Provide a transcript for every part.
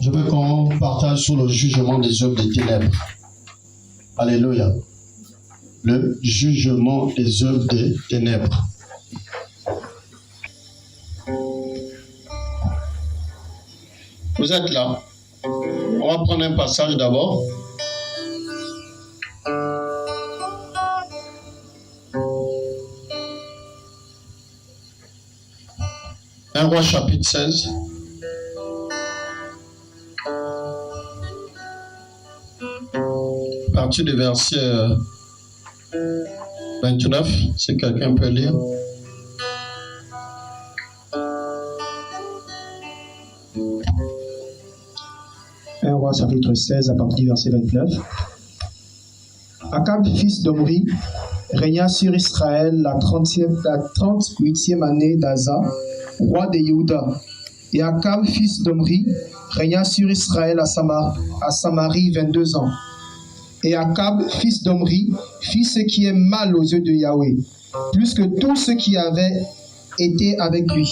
Je veux qu'on partage sur le jugement des œuvres des ténèbres. Alléluia. Le jugement des œuvres des ténèbres. Vous êtes là. On va prendre un passage d'abord. Un Roi chapitre 16. À partir du verset 29, si quelqu'un peut lire. Un Roi chapitre 16 à partir du verset 29. Akab, fils d'Omri, régna sur Israël la 38e année d'Asa, roi de Yehuda. Et Akab, fils d'Omri, régna sur Israël à Samarie 22 ans. Et Akab, fils d'Omri, fit ce qui est mal aux yeux de Yahweh, plus que tous ceux qui avaient été avec lui.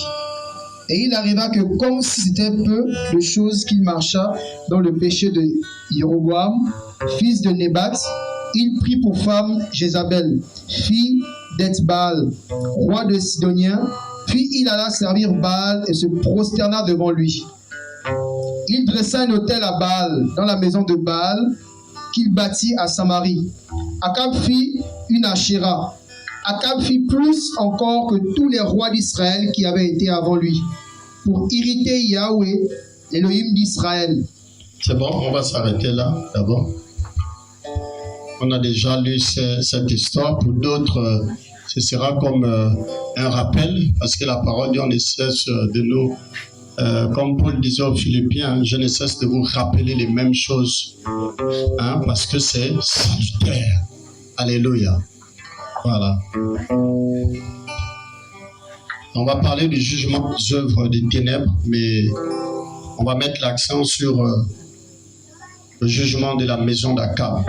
Et il arriva que, comme si c'était peu de choses qu'il marcha dans le péché de Jéroboam, fils de Nébat, il prit pour femme Jézabel, fille d'Ethbaal, roi de Sidoniens, puis il alla servir Baal et se prosterna devant lui. Il dressa un autel à Baal dans la maison de Baal qu'il bâtit à Samarie. Akab fit une Ashéra. Akab fit plus encore que tous les rois d'Israël qui avaient été avant lui, pour irriter Yahweh, l'Élohim d'Israël. C'est bon, on va s'arrêter là d'abord. On a déjà lu cette histoire. Pour d'autres, ce sera comme un rappel, parce que la parole de Dieu ne cesse de nous, comme Paul disait aux Philippiens, je ne cesse de vous rappeler les mêmes choses, parce que c'est salutaire. Alléluia. Voilà. On va parler du jugement des œuvres des ténèbres, mais on va mettre l'accent sur le jugement de la maison d'Akab.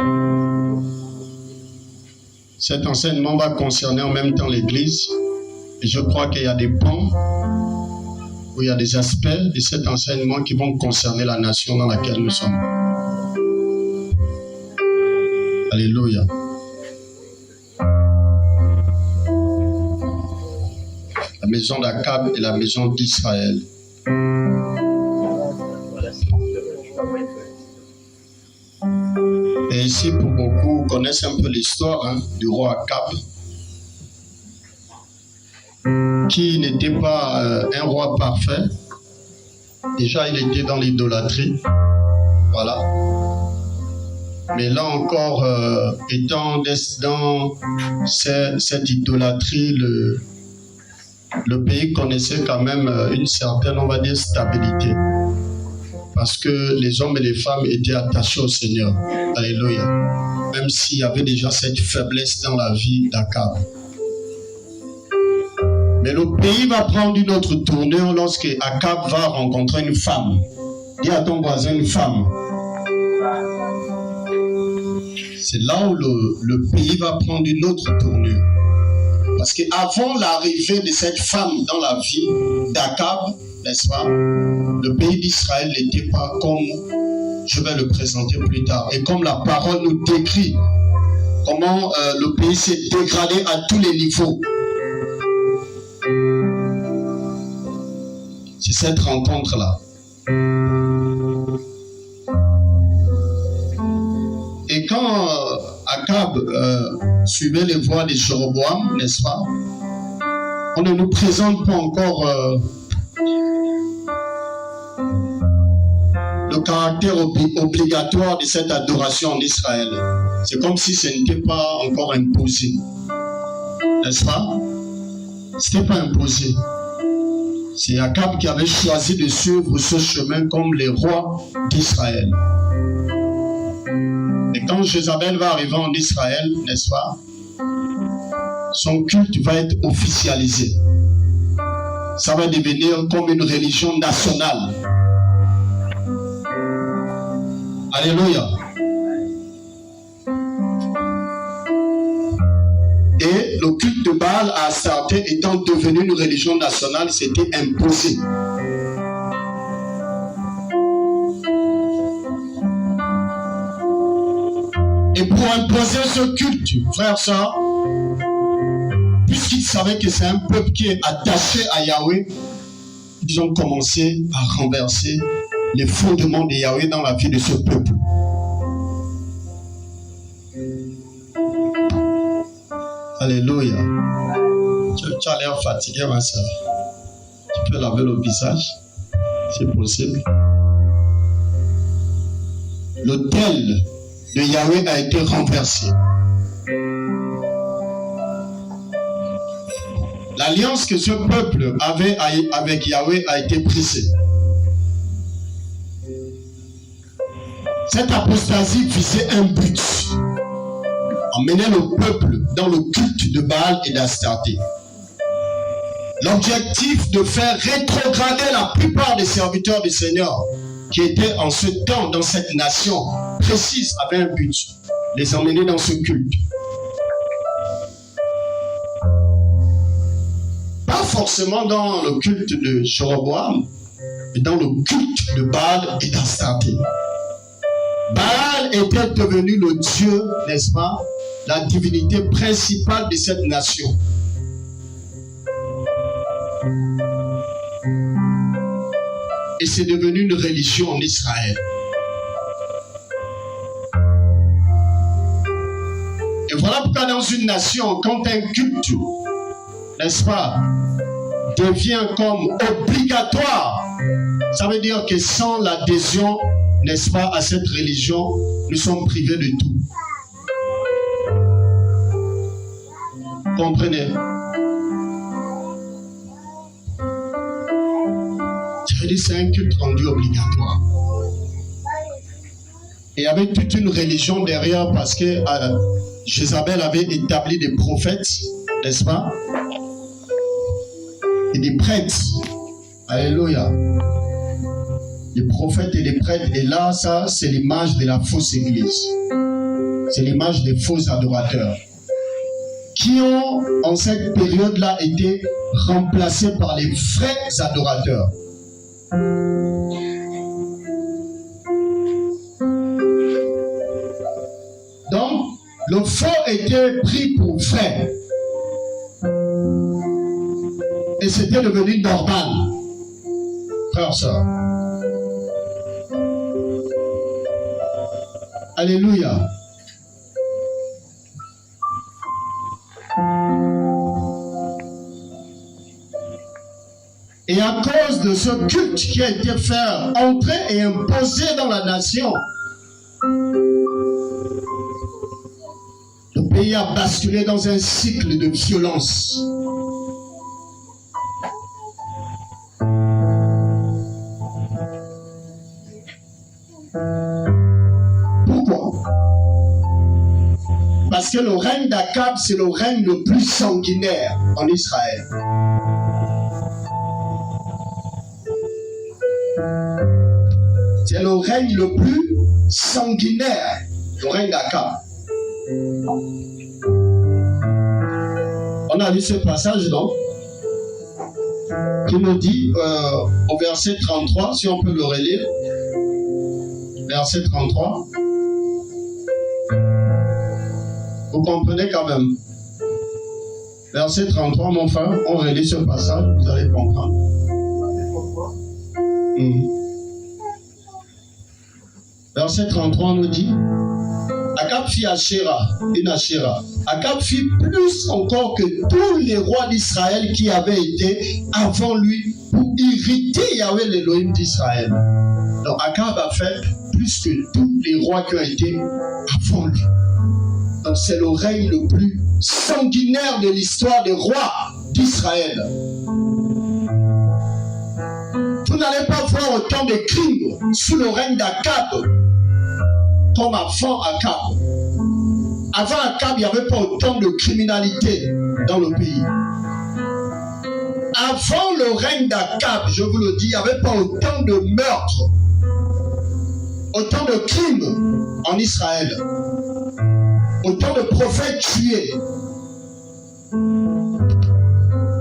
Cet enseignement va concerner en même temps l'Église, et je crois qu'il y a des pans où il y a des aspects de cet enseignement qui vont concerner la nation dans laquelle nous sommes. Alléluia. La maison d'Akab et la maison d'Israël. Et ici, pour beaucoup, connaissent un peu l'histoire du roi Akab, qui n'était pas un roi parfait. Déjà, il était dans l'idolâtrie. Voilà. Mais là encore, étant dans cette idolâtrie, le pays connaissait quand même une certaine, on va dire, stabilité. Parce que les hommes et les femmes étaient attachés au Seigneur. Alléluia. Même s'il y avait déjà cette faiblesse dans la vie d'Akab. Mais le pays va prendre une autre tournure lorsque Akab va rencontrer une femme. Dis à ton voisin une femme. C'est là où le pays va prendre une autre tournure. Parce qu'avant l'arrivée de cette femme dans la vie d'Akab, n'est-ce pas, le pays d'Israël n'était pas comme je vais le présenter plus tard. Et comme la parole nous décrit comment le pays s'est dégradé à tous les niveaux. C'est cette rencontre-là. Et quand Akab suivait les voies de Jéroboam, n'est-ce pas, on ne nous présente pas encore le caractère obligatoire de cette adoration en Israël. C'est comme si ce n'était pas encore imposé. N'est-ce pas? Ce n'était pas imposé. C'est Akab qui avait choisi de suivre ce chemin comme les rois d'Israël. Et quand Jézabel va arriver en Israël, n'est-ce pas, son culte va être officialisé. Ça va devenir comme une religion nationale. Alléluia. Et le culte de Baal à Astarté étant devenu une religion nationale, c'était imposé. Et pour imposer ce culte, frère, sœur, puisqu'ils savaient que c'est un peuple qui est attaché à Yahweh, ils ont commencé à renverser les fondements de Yahweh dans la vie de ce peuple. Alléluia. Tu as l'air fatigué, ma soeur. Tu peux laver le visage, c'est possible. L'autel de Yahweh a été renversé. L'alliance que ce peuple avait avec Yahweh a été brisée. Cette apostasie visait un but: emmener le peuple dans le culte de Baal et d'Astarté. L'objectif de faire rétrograder la plupart des serviteurs du Seigneur qui étaient en ce temps dans cette nation précise avait un but: les emmener dans ce culte. Pas forcément dans le culte de Jéroboam, mais dans le culte de Baal et d'Astarté. Baal était devenu le dieu, n'est-ce pas, la divinité principale de cette nation. Et c'est devenu une religion en Israël. Et voilà pourquoi dans une nation, quand un culte, n'est-ce pas, devient comme obligatoire, ça veut dire que sans l'adhésion, n'est-ce pas, à cette religion, nous sommes privés de tout. Comprenez? Ça veut dire que c'est un culte rendu obligatoire. Et il y avait toute une religion derrière parce que Jézabel avait établi des prophètes, n'est-ce pas? Et des prêtres. Alléluia. Les prophètes et les prêtres. Et là, ça, c'est l'image de la fausse église. C'est l'image des faux adorateurs qui ont, en cette période-là, été remplacés par les vrais adorateurs. Donc, le faux était pris pour vrai. Et c'était devenu normal. Frère, sœur. Alléluia. Et à cause de ce culte qui a été fait entrer et imposer dans la nation, le pays a basculé dans un cycle de violence. Pourquoi? Parce que le règne d'Akab, c'est le règne le plus sanguinaire en Israël. C'est le règne le plus sanguinaire, le règne d'Akab. On a lu ce passage, non? Qui nous dit, au verset 33, si on peut le relire, verset 33. Vous comprenez quand même. Verset 33, mon frère, on relit ce passage, vous allez comprendre. Verset 33 nous dit: Akab fit une Ashéra. Akab fit plus encore que tous les rois d'Israël qui avaient été avant lui pour irriter Yahweh l'Élohim d'Israël. Donc Akab a fait plus que tous les rois qui ont été avant lui. Donc c'est le règne le plus sanguinaire de l'histoire des rois d'Israël. Vous n'allez pas voir autant de crimes sous le règne d'Akab comme avant Akab. Avant Akab, il n'y avait pas autant de criminalité dans le pays. Avant le règne d'Akab, je vous le dis, il n'y avait pas autant de meurtres, autant de crimes en Israël, autant de prophètes tués,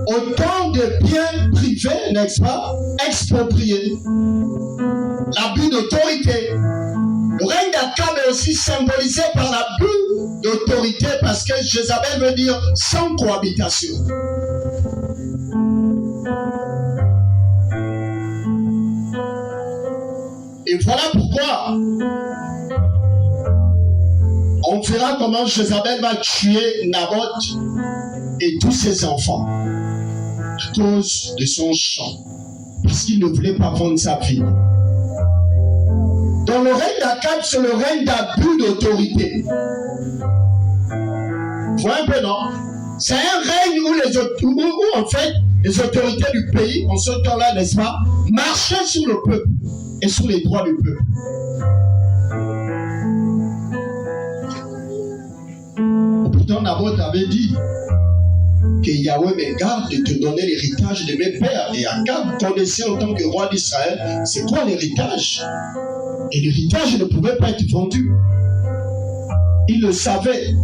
autant de biens privés, n'est-ce pas, expropriés, l'abus d'autorité. Le règne d'Akab est aussi symbolisé par l'abus d'autorité parce que Jézabel veut dire sans cohabitation. Et voilà pourquoi on verra comment Jézabel va tuer Naboth et tous ses enfants à cause de son champ, parce qu'il ne voulait pas vendre sa vie. Dans le règne d'Akab, c'est le règne d'abus d'autorité. Vous voyez un peu, non? C'est un règne où en fait, les autorités du pays, en ce temps-là, n'est-ce pas, marchaient sur le peuple et sur les droits du peuple. Pourtant, Naboth avait dit que Yahweh me garde de te donner l'héritage de mes pères. Et Akab connaissait en tant que roi d'Israël, c'est quoi l'héritage? Et l'héritage ne pouvait pas être vendu. Il le savait.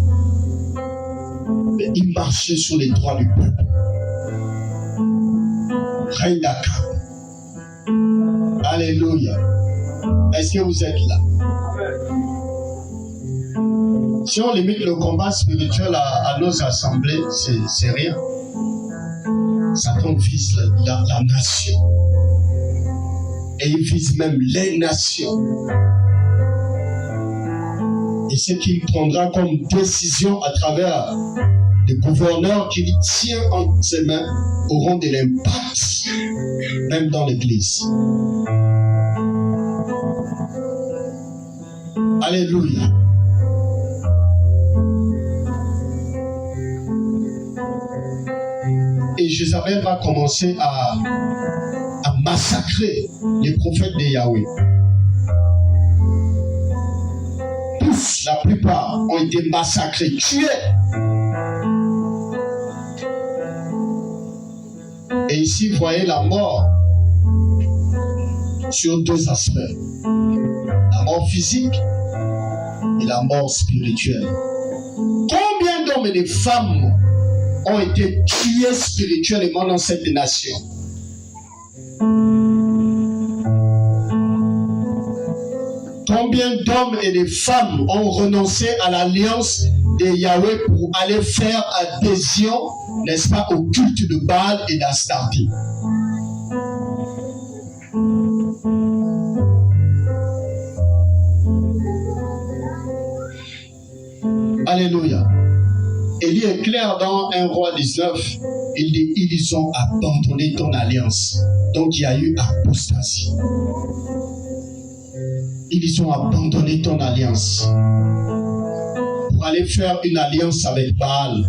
Mais il marchait sur les droits du peuple. Règne d'Akab. Alléluia. Est-ce que vous êtes là? Si on limite le combat spirituel à nos assemblées, c'est rien. Satan vise la nation. Et il vise même les nations. Et ce qu'il prendra comme décision à travers les gouverneurs qu'il tient entre ses mains auront de l'impact, même dans l'Église. Alléluia. Et Jézabel va commencer à massacrer les prophètes de Yahweh. Tous, la plupart, ont été massacrés, tués. Et ici, vous voyez la mort sur deux aspects. La mort physique et la mort spirituelle. Combien d'hommes et de femmes ont été tués spirituellement dans cette nation? Combien d'hommes et de femmes ont renoncé à l'alliance de Yahweh pour aller faire adhésion, n'est-ce pas, au culte de Baal et d'Astarté? Alléluia. Élie est clair dans 1 Roi 19, il dit, ils ont abandonné ton alliance. Donc il y a eu apostasie. Ils ont abandonné ton alliance pour aller faire une alliance avec Baal.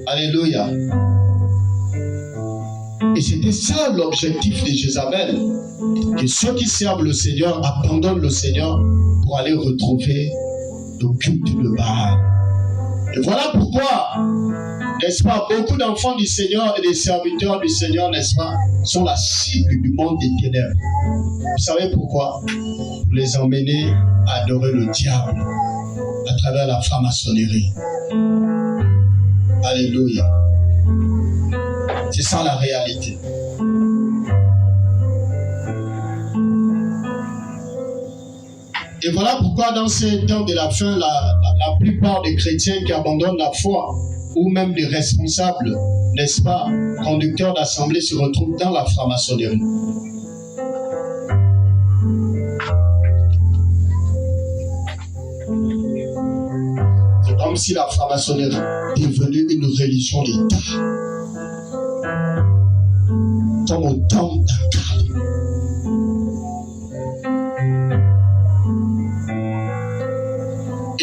Alléluia. Et c'était ça l'objectif de Jézabel, que ceux qui servent le Seigneur abandonnent le Seigneur pour aller retrouver le culte de Baal. Et voilà pourquoi, n'est-ce pas, beaucoup d'enfants du Seigneur et des serviteurs du Seigneur, n'est-ce pas, sont la cible du monde des ténèbres. Vous savez pourquoi? Vous les emmenez à adorer le diable à travers la franc-maçonnerie. Alléluia. C'est ça la réalité. Et voilà pourquoi dans ces temps de la fin, la plupart des chrétiens qui abandonnent la foi, ou même des responsables, n'est-ce pas, conducteurs d'assemblée, se retrouvent dans la franc-maçonnerie. C'est comme si la franc-maçonnerie est devenue une religion d'État. Comme au temps d'Akab.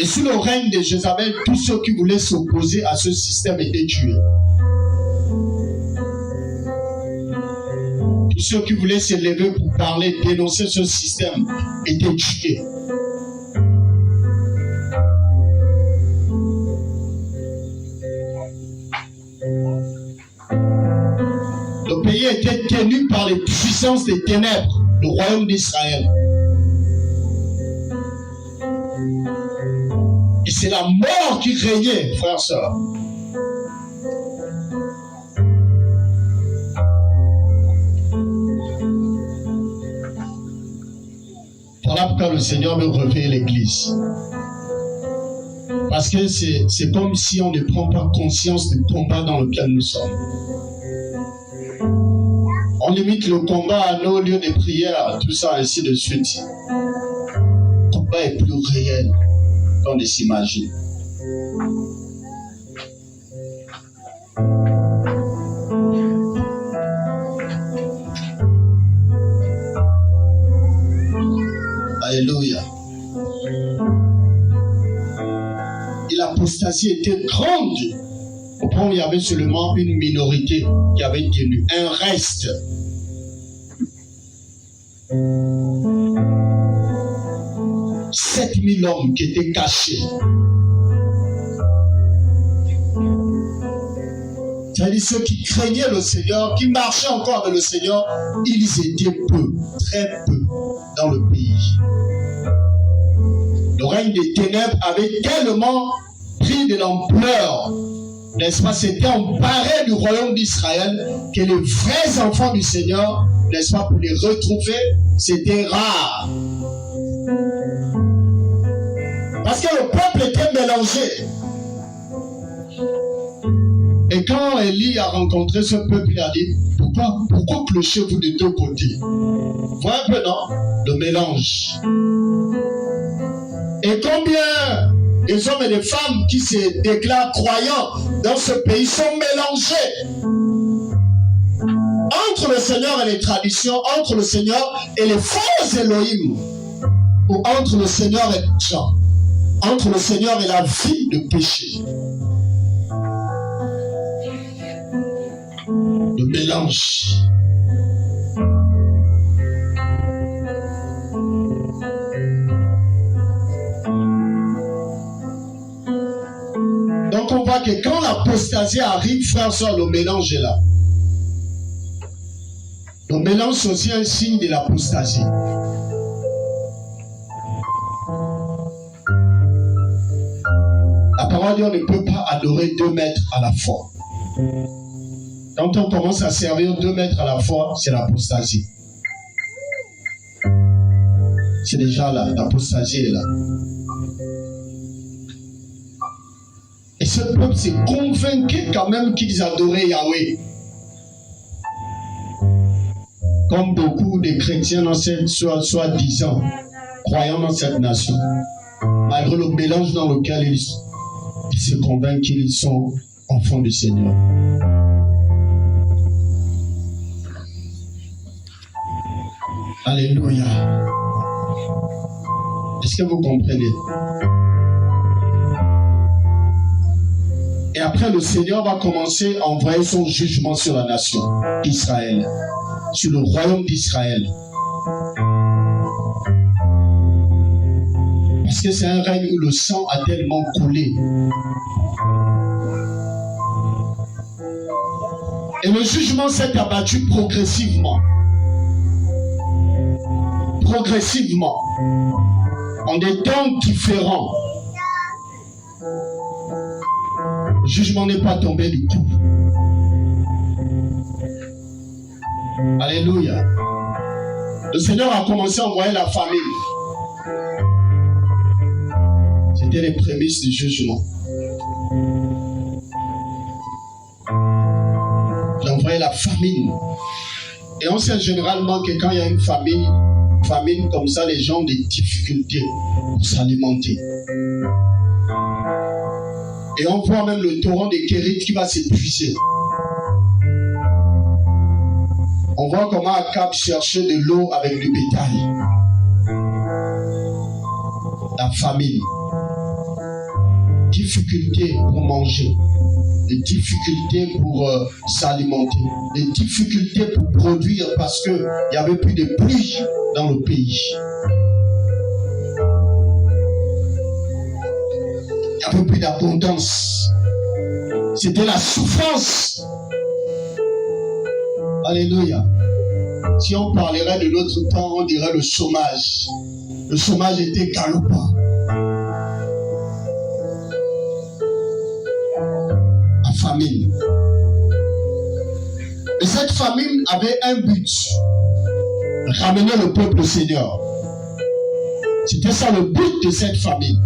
Et sous le règne de Jézabel, tous ceux qui voulaient s'opposer à ce système étaient tués. Tous ceux qui voulaient se lever pour parler, dénoncer ce système étaient tués. Le pays était tenu par les puissances des ténèbres, le royaume d'Israël. Et c'est la mort qui régnait, frères et sœurs. quand le Seigneur veut réveiller l'Église. Parce que c'est comme si on ne prend pas conscience du combat dans lequel nous sommes. On limite le combat à nos lieux de prière, tout ça, ainsi de suite. Le combat est plus réel qu'on ne s'imagine. Alléluia. Et l'apostasie était grande. Au point où il y avait seulement une minorité qui avait tenu. Un reste. « 7000 hommes qui étaient cachés. » C'est-à-dire ceux qui craignaient le Seigneur, qui marchaient encore avec le Seigneur, ils étaient peu, très peu dans le pays. Le règne des ténèbres avait tellement pris de l'ampleur, n'est-ce pas, s'était emparé du royaume d'Israël, que les vrais enfants du Seigneur, n'est-ce pas, pour les retrouver, c'était rare. Parce que le peuple était mélangé. Et quand Élie a rencontré ce peuple, il a dit, pourquoi clochez-vous de deux côtés? Voilà un peu, non? Le mélange. Et combien des hommes et des femmes qui se déclarent croyants dans ce pays sont mélangés entre le Seigneur et les traditions, entre le Seigneur et les faux Elohim, ou entre le Seigneur et les gens, entre le Seigneur et la vie de péché. Le mélange. Donc on voit que quand l'apostasie arrive, frère, soeur, le mélange est là. Le mélange, c'est aussi un signe de l'apostasie. La parole dit on ne peut pas adorer 2 maîtres à la fois. Quand on commence à servir 2 maîtres à la fois, c'est l'apostasie. C'est déjà là, l'apostasie est là. Et ce peuple s'est convaincu quand même qu'ils adoraient Yahweh. Comme beaucoup de chrétiens dans cette soi-disant croyant dans cette nation, malgré le mélange dans lequel ils se convainquent qu'ils sont enfants du Seigneur. Alléluia. Est-ce que vous comprenez? Et après, le Seigneur va commencer à envoyer son jugement sur la nation d'Israël, sur le royaume d'Israël. Parce que c'est un règne où le sang a tellement coulé. Et le jugement s'est abattu progressivement. Progressivement. En des temps différents. Le jugement n'est pas tombé du coup. Alléluia. Le Seigneur a commencé à envoyer la famine. C'était les prémices du jugement. Il a envoyé la famine. Et on sait généralement que quand il y a une famine comme ça, les gens ont des difficultés pour s'alimenter. Et on voit même le torrent des Kérites qui va s'épuiser. On voit comment Akab cherchait de l'eau avec du bétail. La famine. Difficultés pour manger. Des difficultés pour s'alimenter. Des difficultés pour produire parce qu'il n'y avait plus de pluie dans le pays. Il n'y avait plus d'abondance. C'était la souffrance. Alléluia. Si on parlerait de notre temps, on dirait le chômage. Le chômage était galopant. La famine. Et cette famine avait un but. Ramener le peuple au Seigneur. C'était ça le but de cette famine.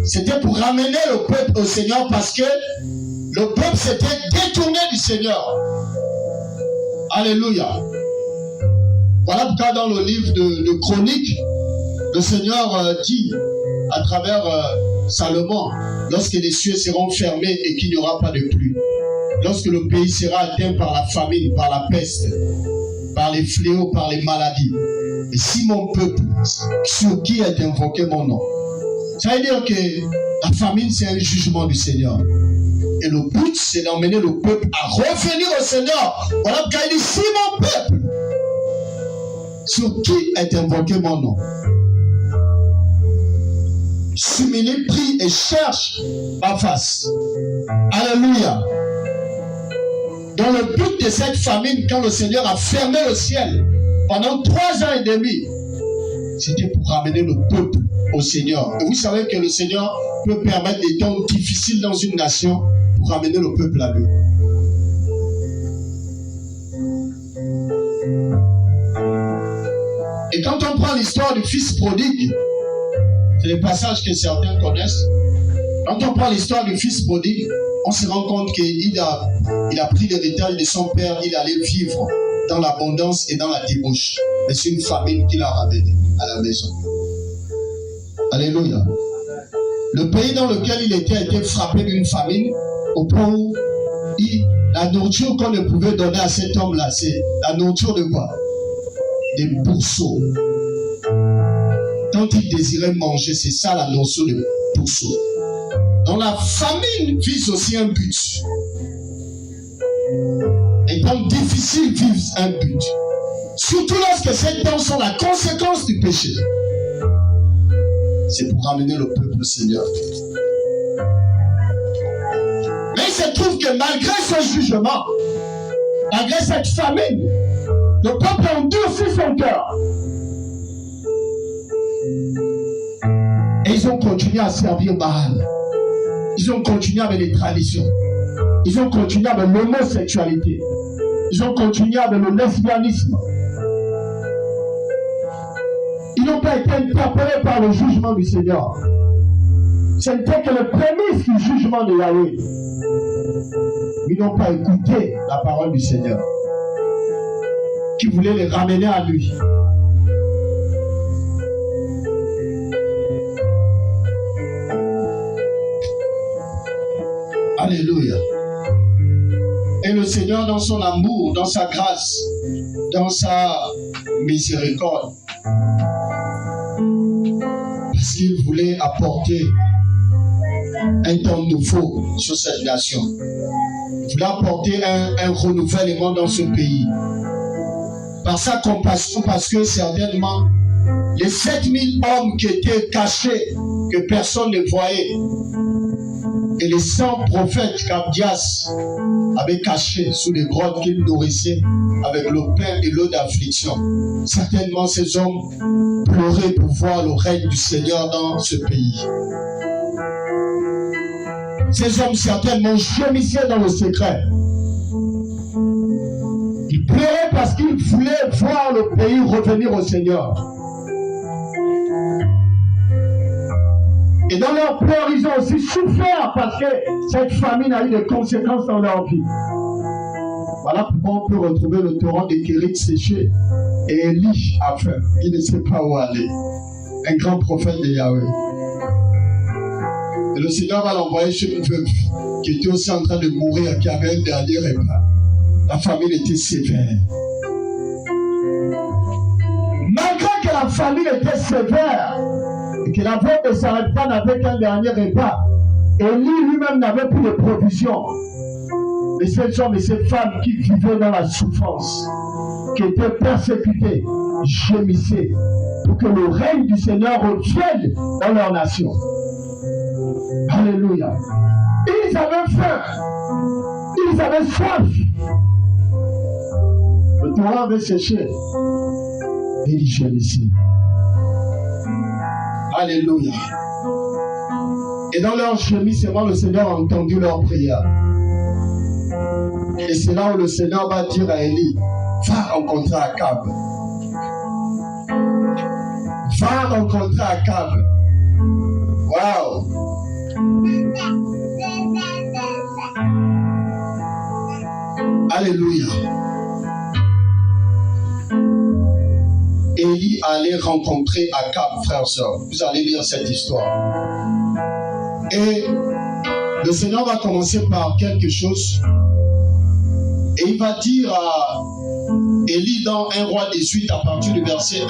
C'était pour ramener le peuple au Seigneur parce que le peuple s'était détourné du Seigneur. Alléluia. Voilà pourquoi dans le livre de Chroniques, le Seigneur dit à travers Salomon, lorsque les cieux seront fermés et qu'il n'y aura pas de pluie, lorsque le pays sera atteint par la famine, par la peste, par les fléaux, par les maladies, et si mon peuple, sur qui est invoqué mon nom, ça veut dire que la famine, c'est un jugement du Seigneur. Et le but, c'est d'emmener le peuple à revenir au Seigneur. Voilà pourquoi il dit, si mon peuple, sur qui est invoqué mon nom, s'humilie, prie et cherche ma face. Alléluia. Dans le but de cette famine, quand le Seigneur a fermé le ciel pendant 3 ans et demi, c'était pour ramener le peuple au Seigneur. Et vous savez que le Seigneur peut permettre des temps difficiles dans une nation pour ramener le peuple à lui. Et quand on prend l'histoire du fils prodigue, c'est le passage que certains connaissent. Quand on prend l'histoire du fils prodigue, on se rend compte qu'il a pris l'héritage de son père, il allait vivre dans l'abondance et dans la débauche. Mais c'est une famine qu'il a ramenée à la maison. Alléluia. Le pays dans lequel il était a été frappé d'une famine au point où la nourriture qu'on ne pouvait donner à cet homme-là, c'est la nourriture de quoi? Des bourseaux. Quand il désirait manger, c'est ça la notion de bourseaux. Donc la famine vise aussi un but. Les temps difficiles visent un but. Surtout lorsque ces temps sont la conséquence du péché. C'est pour ramener le peuple au Seigneur. Mais il se trouve que malgré ce jugement, malgré cette famine, le peuple a endurci son cœur. Et ils ont continué à servir Baal. Ils ont continué avec les traditions. Ils ont continué avec l'homosexualité. Ils ont continué avec le lesbianisme. Ils n'ont pas été interpellés par le jugement du Seigneur. Ce n'était que le prémisse du jugement de Yahweh. Ils n'ont pas écouté la parole du Seigneur, qui voulait les ramener à lui. Alléluia. Et le Seigneur, dans son amour, dans sa grâce, dans sa miséricorde, parce qu'il voulait apporter un temps nouveau sur cette nation, il voulait apporter un renouvellement dans ce pays. Par sa compassion, parce que certainement, les 7000 hommes qui étaient cachés, que personne ne voyait, et les 100 prophètes qu'Abdias avait cachés sous les grottes qu'il nourrissait avec le pain et l'eau d'affliction. Certainement, ces hommes pleuraient pour voir le règne du Seigneur dans ce pays. Ces hommes certainement gémissaient dans le secret. Ils pleuraient parce qu'ils voulaient voir le pays revenir au Seigneur. Et dans leur pleurs, ils ont aussi souffert parce que cette famine a eu des conséquences dans leur vie. Voilà pourquoi on peut retrouver le torrent des Kérith séché et Élie a faim. Il ne sait pas où aller. Un grand prophète de Yahweh. Et le Seigneur va l'envoyer chez une veuve qui était aussi en train de mourir, qui avait un dernier repas. La famine était sévère. Malgré que la famine était sévère, et que la veuve de Sarepta n'avait qu'un dernier repas, Élie lui-même n'avait plus de provisions. Mais ces hommes et ces femmes qui vivaient dans la souffrance, qui étaient persécutés, gémissaient pour que le règne du Seigneur revienne dans leur nation. Alléluia. Ils avaient faim. Ils avaient soif. Le torrent avait séché. Et ils gémissaient. Alléluia. Et dans leur gémissement, le Seigneur a entendu leur prière. Et c'est là où le Seigneur va dire à Élie, va rencontrer Akab. va rencontrer Akab. Waouh! Alléluia. Élie allait rencontrer Akab, frères et sœurs. Vous allez lire cette histoire. Et le Seigneur va commencer par quelque chose. Et il va dire à Élie dans 1 Roi 18 à partir du verset 1.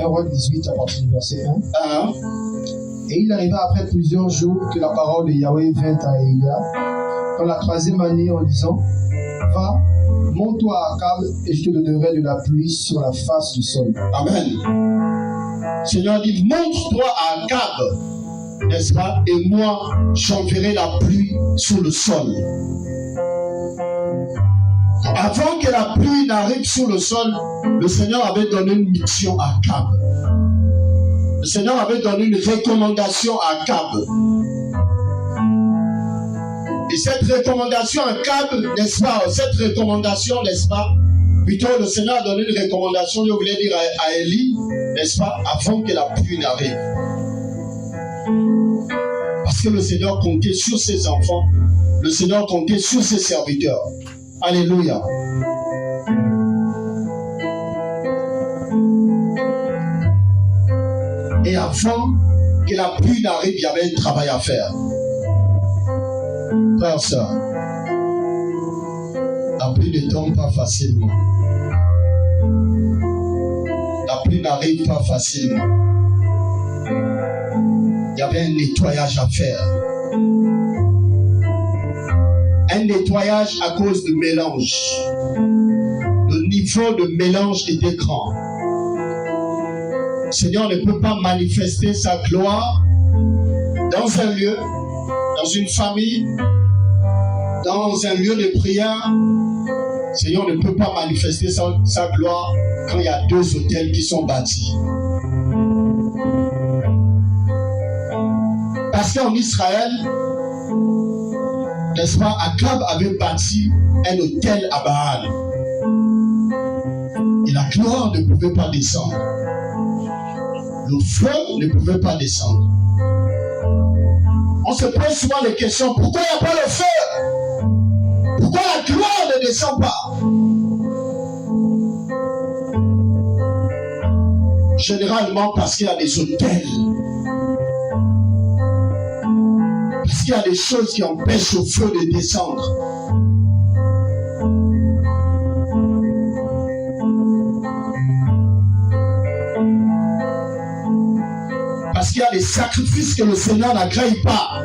1 Roi 18 à partir du verset 1. Et il arriva après plusieurs jours que la parole de Yahweh vint à Élia dans la 3e année en disant: Va, monte-toi à Akab et je te donnerai de la pluie sur la face du sol. Amen. Seigneur dit: monte-toi à Akab, n'est-ce pas? Et moi, j'enverrai la pluie sur le sol. Avant que la pluie n'arrive sur le sol, le Seigneur avait donné une mission à Akab. Le Seigneur avait donné une recommandation à Akab. Et cette recommandation à Akab, n'est-ce pas? Cette recommandation, n'est-ce pas? Plutôt, le Seigneur a donné une recommandation, je voulais dire à Élie, n'est-ce pas? Avant que la pluie n'arrive. Parce que le Seigneur comptait sur ses enfants. Le Seigneur comptait sur ses serviteurs. Alléluia. Et avant que la pluie n'arrive, il y avait un travail à faire. Frères et sœurs, la pluie ne tombe pas facilement. La pluie n'arrive pas facilement. Il y avait un nettoyage à faire. Un nettoyage à cause du mélange. Le niveau de mélange était grand. Le Seigneur ne peut pas manifester sa gloire dans un lieu, dans une famille, dans un lieu de prière. Le Seigneur ne peut pas manifester sa gloire quand il y a 2 autels qui sont bâtis. Parce qu'en Israël, n'est-ce pas, Akab avait bâti un autel à Baal. Et la gloire ne pouvait pas descendre. Le feu ne pouvait pas descendre. On se pose souvent les questions: pourquoi il n'y a pas le feu? Pourquoi la gloire ne descend pas? Généralement parce qu'il y a des autels. Parce qu'il y a des choses qui empêchent le feu de descendre. Parce qu'il y a des sacrifices que le Seigneur n'agrée pas.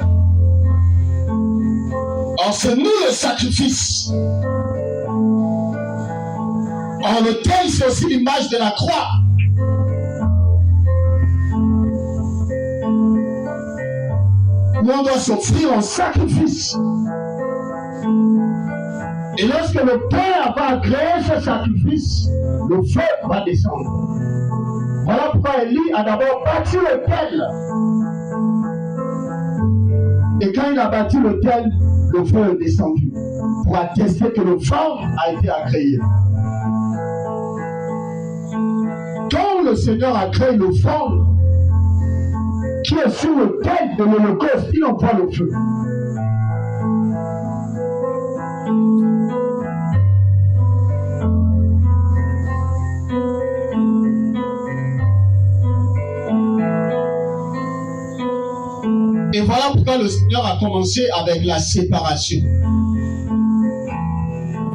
Or, c'est nous le sacrifice. Or, l'autel, c'est aussi l'image de la croix. Où on doit s'offrir en sacrifice. Et lorsque le Père va créer ce sacrifice, le feu va descendre. Voilà pourquoi Élie a d'abord bâti l'autel. Et quand il a bâti l'autel, le feu est descendu pour attester que le feu a été agréé. Quand le Seigneur a créé le feu qui est sur l'autel de l'Holocauste, il envoie le feu. Et voilà pourquoi le Seigneur a commencé avec la séparation.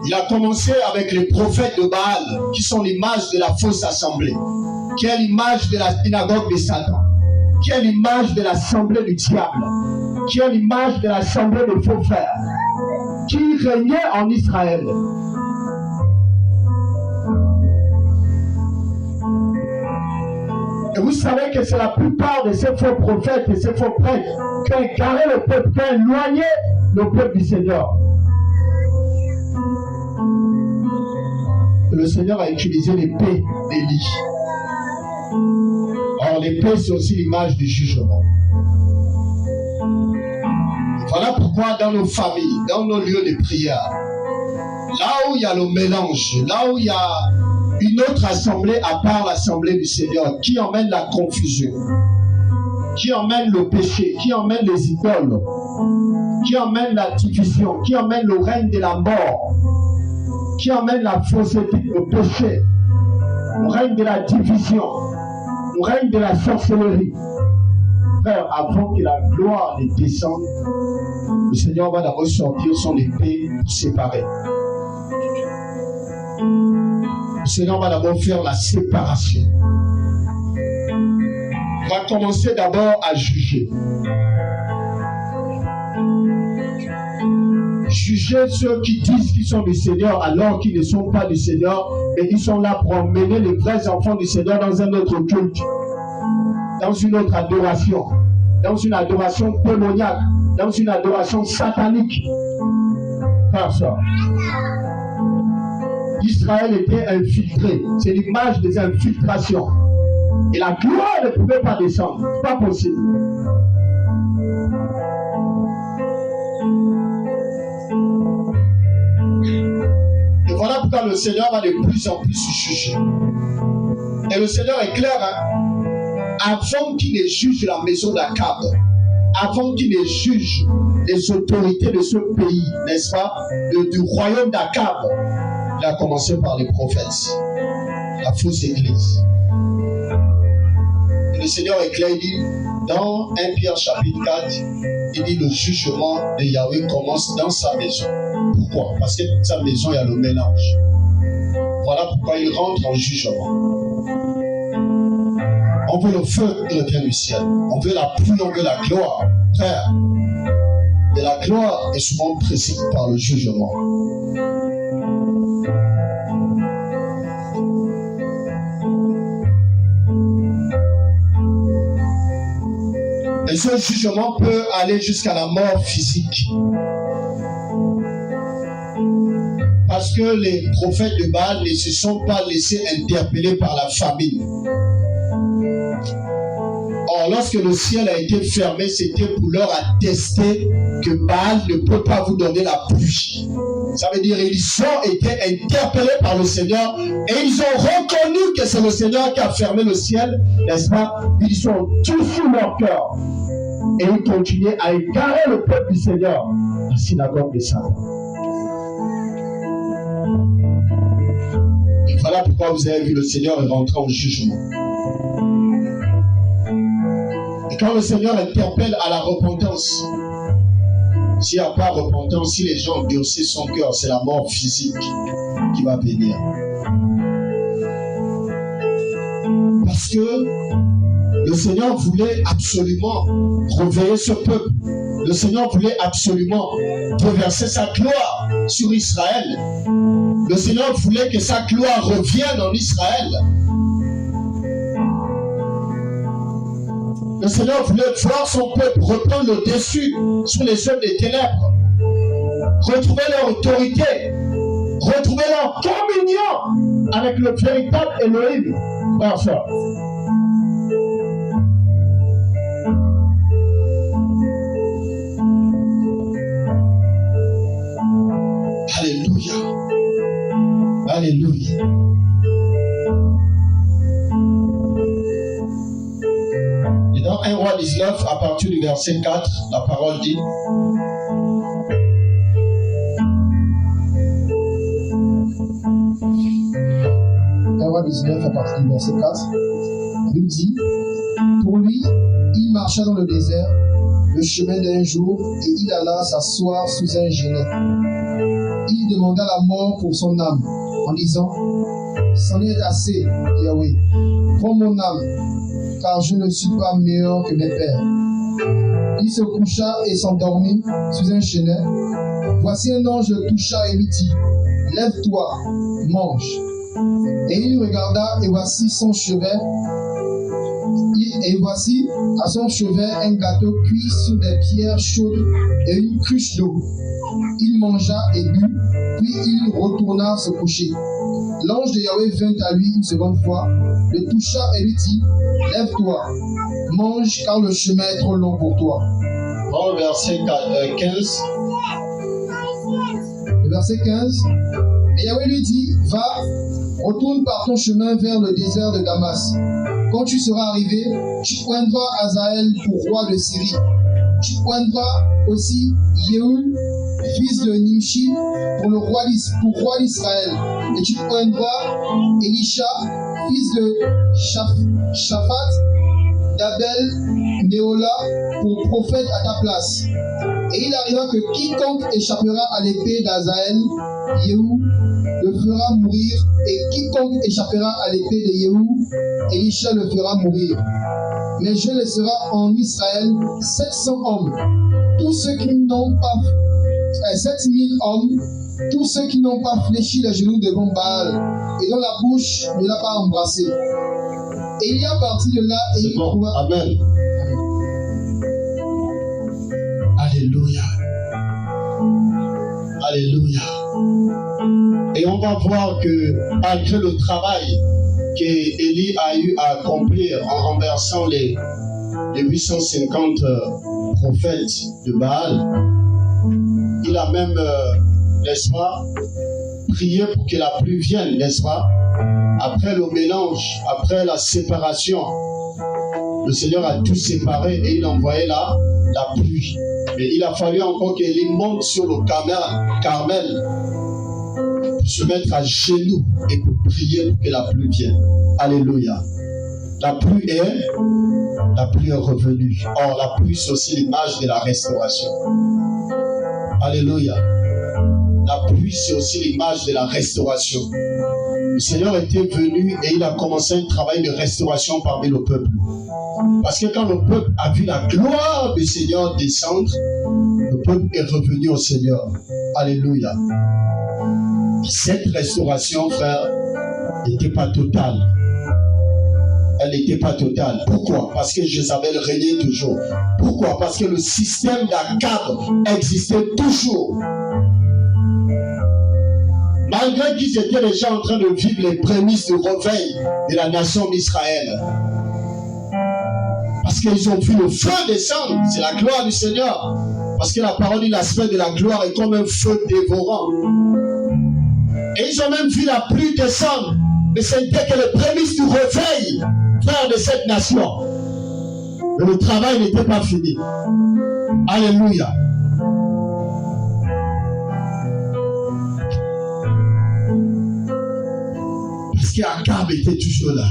Il a commencé avec les prophètes de Baal, qui sont l'image de la fausse assemblée, qui est l'image de la synagogue de Satan, qui est l'image de l'assemblée du diable, qui est l'image de l'assemblée des faux frères, qui régnait en Israël. Et vous savez que c'est la plupart de ces faux prophètes et ces faux prêtres qui ont égaré le peuple, qui ont éloigné le peuple du Seigneur. Le Seigneur a utilisé l'épée d'Élie. Or, l'épée, c'est aussi l'image du jugement. Voilà pourquoi dans nos familles, dans nos lieux de prière, Là où il y a le mélange, là où il y a une autre assemblée à part l'assemblée du Seigneur, qui emmène la confusion, qui emmène le péché, qui emmène les idoles, qui emmène la division, qui emmène le règne de la mort, qui emmène la fausseté, le péché, le règne de la division, le règne de la sorcellerie. Frère, avant que la gloire ne descende, le Seigneur va d'abord sortir son épée pour séparer. Le Seigneur va d'abord faire la séparation. Il va commencer d'abord à juger. Juger ceux qui disent qu'ils sont du Seigneur alors qu'ils ne sont pas du Seigneur, et ils sont là pour emmener les vrais enfants du Seigneur dans un autre culte, dans une autre adoration, dans une adoration démoniaque, dans une adoration satanique. Frère, ça. Israël était infiltré. C'est l'image des infiltrations. Et la gloire ne pouvait pas descendre. C'est pas possible. Et voilà pourquoi le Seigneur va de plus en plus juger. Et le Seigneur est clair, hein? Avant qu'il ne juge la maison d'Akab, avant qu'il ne juge les autorités de ce pays, n'est-ce pas, du royaume d'Akab, il a commencé par les prophètes, la fausse église. Et le Seigneur est clair, il dit, dans 1 Pierre chapitre 4, il dit le jugement de Yahweh commence dans sa maison. Pourquoi? Parce que dans sa maison, il y a le mélange. Voilà pourquoi il rentre en jugement. On veut le feu et le bien du ciel. On veut la pluie, on veut la gloire. Frère, et la gloire est souvent précédée par le jugement. Et ce jugement peut aller jusqu'à la mort physique. Parce que les prophètes de Baal ne se sont pas laissés interpeller par la famine. Or, lorsque le ciel a été fermé, c'était pour leur attester que Baal ne peut pas vous donner la pluie. Ça veut dire qu'ils ont été interpellés par le Seigneur et ils ont reconnu que c'est le Seigneur qui a fermé le ciel, n'est-ce pas? Ils ont tout sur leur cœur et ils continuaient à égarer le peuple du Seigneur, la synagogue des Satan. Et voilà pourquoi vous avez vu le Seigneur rentrer en jugement. Et quand le Seigneur interpelle à la repentance, s'il n'y a pas repentance, si les gens endurcissent son cœur, c'est la mort physique qui va venir. Parce que le Seigneur voulait absolument réveiller ce peuple. Le Seigneur voulait absolument reverser sa gloire sur Israël. Le Seigneur voulait que sa gloire revienne en Israël. Le Seigneur voulait voir son peuple reprendre le dessus sur les œuvres des ténèbres, retrouver leur autorité, retrouver leur communion avec le véritable Elohim. Frère. Alléluia. Alléluia. Et dans 1 Roi 19, à partir du verset 4, la parole dit: Roi 19, à partir du verset 4, il dit: pour lui, il marcha dans le désert, le chemin d'un jour, et il alla s'asseoir sous un genêt. Il demanda la mort pour son âme, en disant: c'en est assez, Yahweh, prends mon âme, car je ne suis pas meilleur que mes pères. Il se coucha et s'endormit sous un chenet. Voici un ange le toucha et lui dit: lève-toi, mange. Et il regarda, et voici son chevet, et voici à son chevet un gâteau cuit sur des pierres chaudes et une cruche d'eau. Il mangea et but, puis il retourna se coucher. L'ange de Yahweh vint à lui une seconde fois, le toucha et lui dit: lève-toi, mange, car le chemin est trop long pour toi. Dans le verset 15. Le verset 15. Et Yahweh lui dit, va, retourne par ton chemin vers le désert de Damas. Quand tu seras arrivé, tu poindras Hazaël pour roi de Syrie. Tu poindras aussi Yehul, fils de Nimshi, pour roi d'Israël. Et tu poindras Elisha, fils de Shaphat, d'Abel Méola, pour prophète à ta place. Et il arrivera que quiconque échappera à l'épée d'Hazaël, Yehou le fera mourir, et quiconque échappera à l'épée de Yehou, Elisha le fera mourir. Mais je laisserai en Israël 700 hommes, tous ceux qui n'ont pas 7000 hommes, tous ceux qui n'ont pas fléchi les genoux devant Baal, et dont la bouche ne l'a pas embrassé. Et il y a parti de là et il trouva. Amen. Alléluia. Alléluia. Et on va voir que malgré le travail qu'Élie a eu à accomplir en renversant les 850 prophètes de Baal, il a même, n'est-ce pas, prié pour que la pluie vienne, n'est-ce pas? Après le mélange, après la séparation, le Seigneur a tout séparé et il envoyait la pluie. Mais il a fallu encore qu'Élie monte sur le Carmel pour se mettre à genoux et pour prier pour que la pluie vienne. Alléluia. La pluie est revenue. Or, la pluie, c'est aussi l'image de la restauration. Alléluia. La pluie, c'est aussi l'image de la restauration. Le Seigneur était venu et il a commencé un travail de restauration parmi le peuple. Parce que quand le peuple a vu la gloire du Seigneur descendre, le peuple est revenu au Seigneur. Alléluia. Cette restauration, frère, n'était pas totale. Elle n'était pas totale. Pourquoi? Parce que Jézabel régnait toujours. Pourquoi? Parce que le système d'Akab existait toujours. Malgré qu'ils étaient déjà en train de vivre les prémices du réveil de la nation d'Israël. Parce qu'ils ont vu le feu descendre. C'est la gloire du Seigneur. Parce que la parole dit l'aspect de la gloire est comme un feu dévorant. Et ils ont même vu la pluie descendre. Mais c'était que les prémices du réveil, frère, de cette nation. Mais le travail n'était pas fini. Alléluia. Parce qu'Akab était toujours là.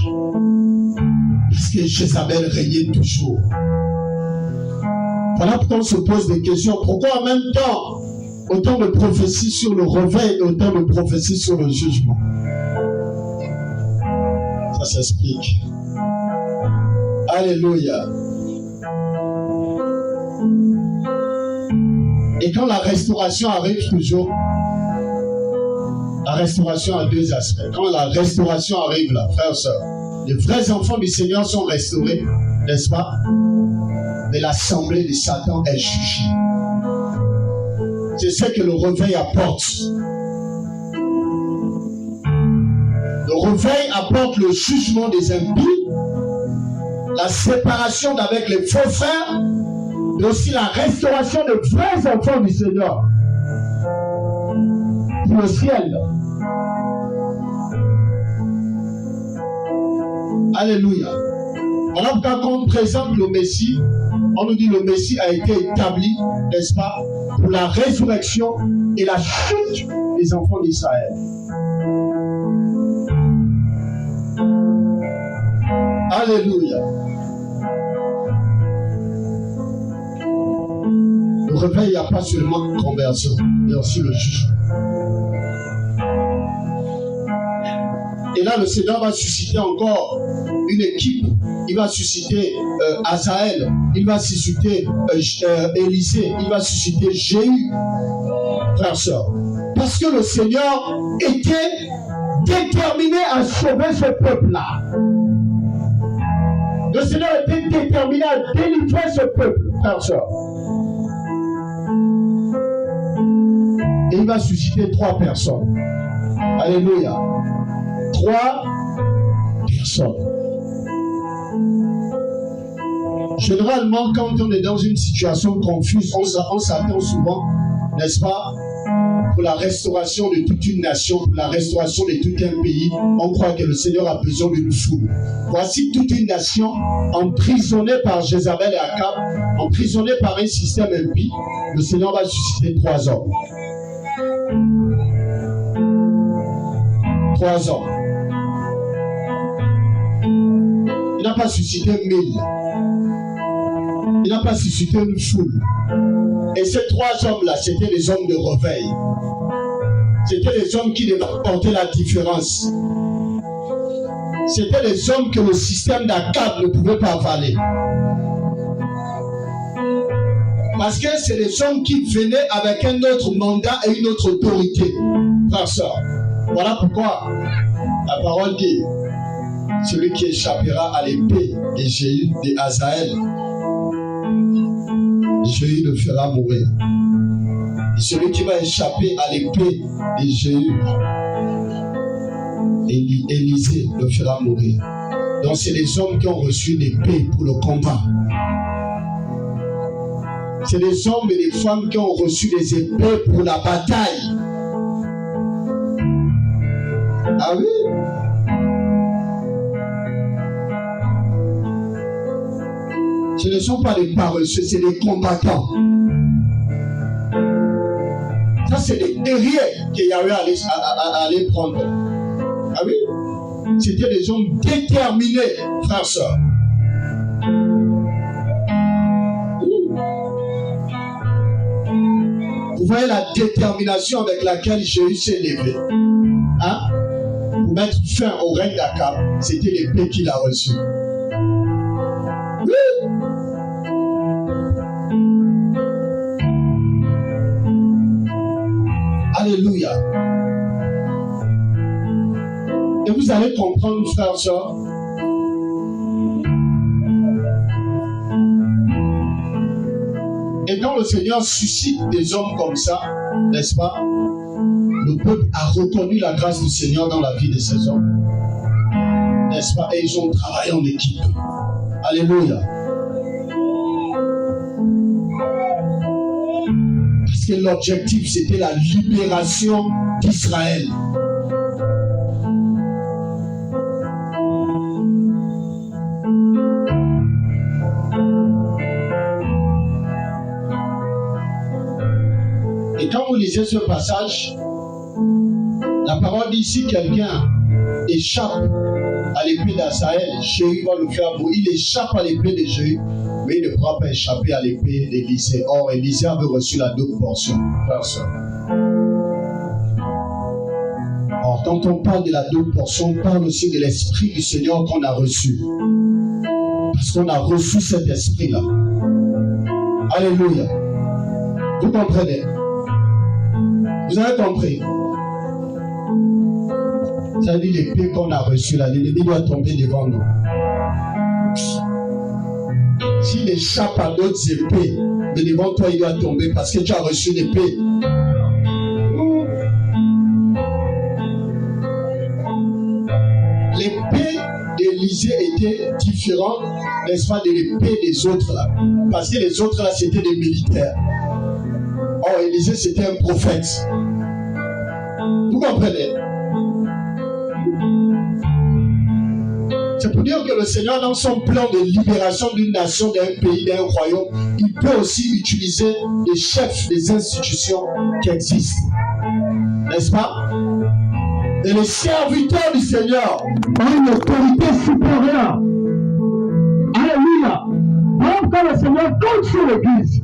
Parce que Jézabel régnait toujours. Voilà pourquoi on se pose des questions. Pourquoi en même temps, autant de prophéties sur le réveil et autant de prophéties sur le jugement? Ça s'explique. Alléluia. Et quand la restauration arrive toujours, la restauration a deux aspects. Quand la restauration arrive là, frères et sœurs, les vrais enfants du Seigneur sont restaurés, n'est-ce pas? Mais l'assemblée de Satan est jugée. C'est ce que le réveil apporte. Le réveil apporte le jugement des impies, la séparation d'avec les faux frères, mais aussi la restauration des vrais enfants du Seigneur pour le ciel. Alléluia. Voilà pourquoi quand on présente le Messie, on nous dit le Messie a été établi, n'est-ce pas, pour la résurrection et la chute des enfants d'Israël. Alléluia. Le réveil, il n'y a pas seulement une conversion, mais aussi le jugement. Et là, le Seigneur va susciter encore une équipe. Il va susciter Hazaël. Il va susciter Élisée. Il va susciter Jéhu. Frères, sœurs. Parce que le Seigneur était déterminé à sauver ce peuple-là. Le Seigneur était déterminé à délivrer ce peuple, frères, sœurs. Et il va susciter 3 personnes. Alléluia. 3 personnes. Généralement, quand on est dans une situation confuse, on s'attend souvent, n'est-ce pas, pour la restauration de toute une nation, pour la restauration de tout un pays, on croit que le Seigneur a besoin d'une foule. Voici toute une nation emprisonnée par Jézabel et Akab, emprisonnée par un système impie. Le Seigneur va susciter 3 hommes. 3 hommes. Il n'a pas suscité 1000. Il n'a pas suscité une foule. Et ces 3 hommes-là, c'était les hommes de réveil. C'était les hommes qui devaient porter la différence. C'était les hommes que le système d'Akab ne pouvait pas avaler. Parce que c'est les hommes qui venaient avec un autre mandat et une autre autorité. Frères, sœurs. Voilà pourquoi la parole dit, celui qui échappera à l'épée de Jéhu, de Hazaël, Jéhu le fera mourir. Et celui qui va échapper à l'épée de Jéhu, Élisée le fera mourir. Donc c'est les hommes qui ont reçu une épée pour le combat. C'est les hommes et les femmes qui ont reçu des épées pour la bataille. Ah oui? Ce ne sont pas les paresseux, c'est les combattants. Ça, c'est les guerriers que Yahweh allait prendre. Ah oui? C'était des hommes déterminés, frères, sœurs. Vous voyez la détermination avec laquelle Jéhu s'est levé. Hein? Pour mettre fin au règne d'Akab, c'était l'épée qu'il a reçue. Oui. Alléluia. Et vous allez comprendre, frères et sœurs, et quand le Seigneur suscite des hommes comme ça, n'est-ce pas, le peuple a reconnu la grâce du Seigneur dans la vie de ces hommes, n'est-ce pas, et ils ont travaillé en équipe. Alléluia. Parce que l'objectif, c'était la libération d'Israël. Et quand vous lisez ce passage, la parole dit, si quelqu'un échappe à l'épée d'Hazaël, Jéhu va le faire mourir. Il échappe à l'épée de Jéhu, mais il ne pourra pas échapper à l'épée d'Élisée. Or, Élisée avait reçu la double portion. Or, quand on parle de la double portion, on parle aussi de l'esprit du Seigneur qu'on a reçu. Parce qu'on a reçu cet esprit-là. Alléluia. Vous comprenez? Vous avez compris? Ça veut dire l'épée qu'on a reçue là, l'ennemi doit tomber devant nous. S'il échappe à d'autres épées, mais devant toi il doit tomber parce que tu as reçu l'épée. L'épée d'Élisée était différente, n'est-ce pas, de l'épée des autres là. Parce que les autres là c'était des militaires. Or Élisée c'était un prophète. Vous comprenez? C'est pour dire que le Seigneur, dans son plan de libération d'une nation, d'un pays, d'un royaume, il peut aussi utiliser les chefs des institutions qui existent. N'est-ce pas? Et les serviteurs du Seigneur ont une autorité supérieure. Alléluia. Donc quand le Seigneur compte sur l'Église,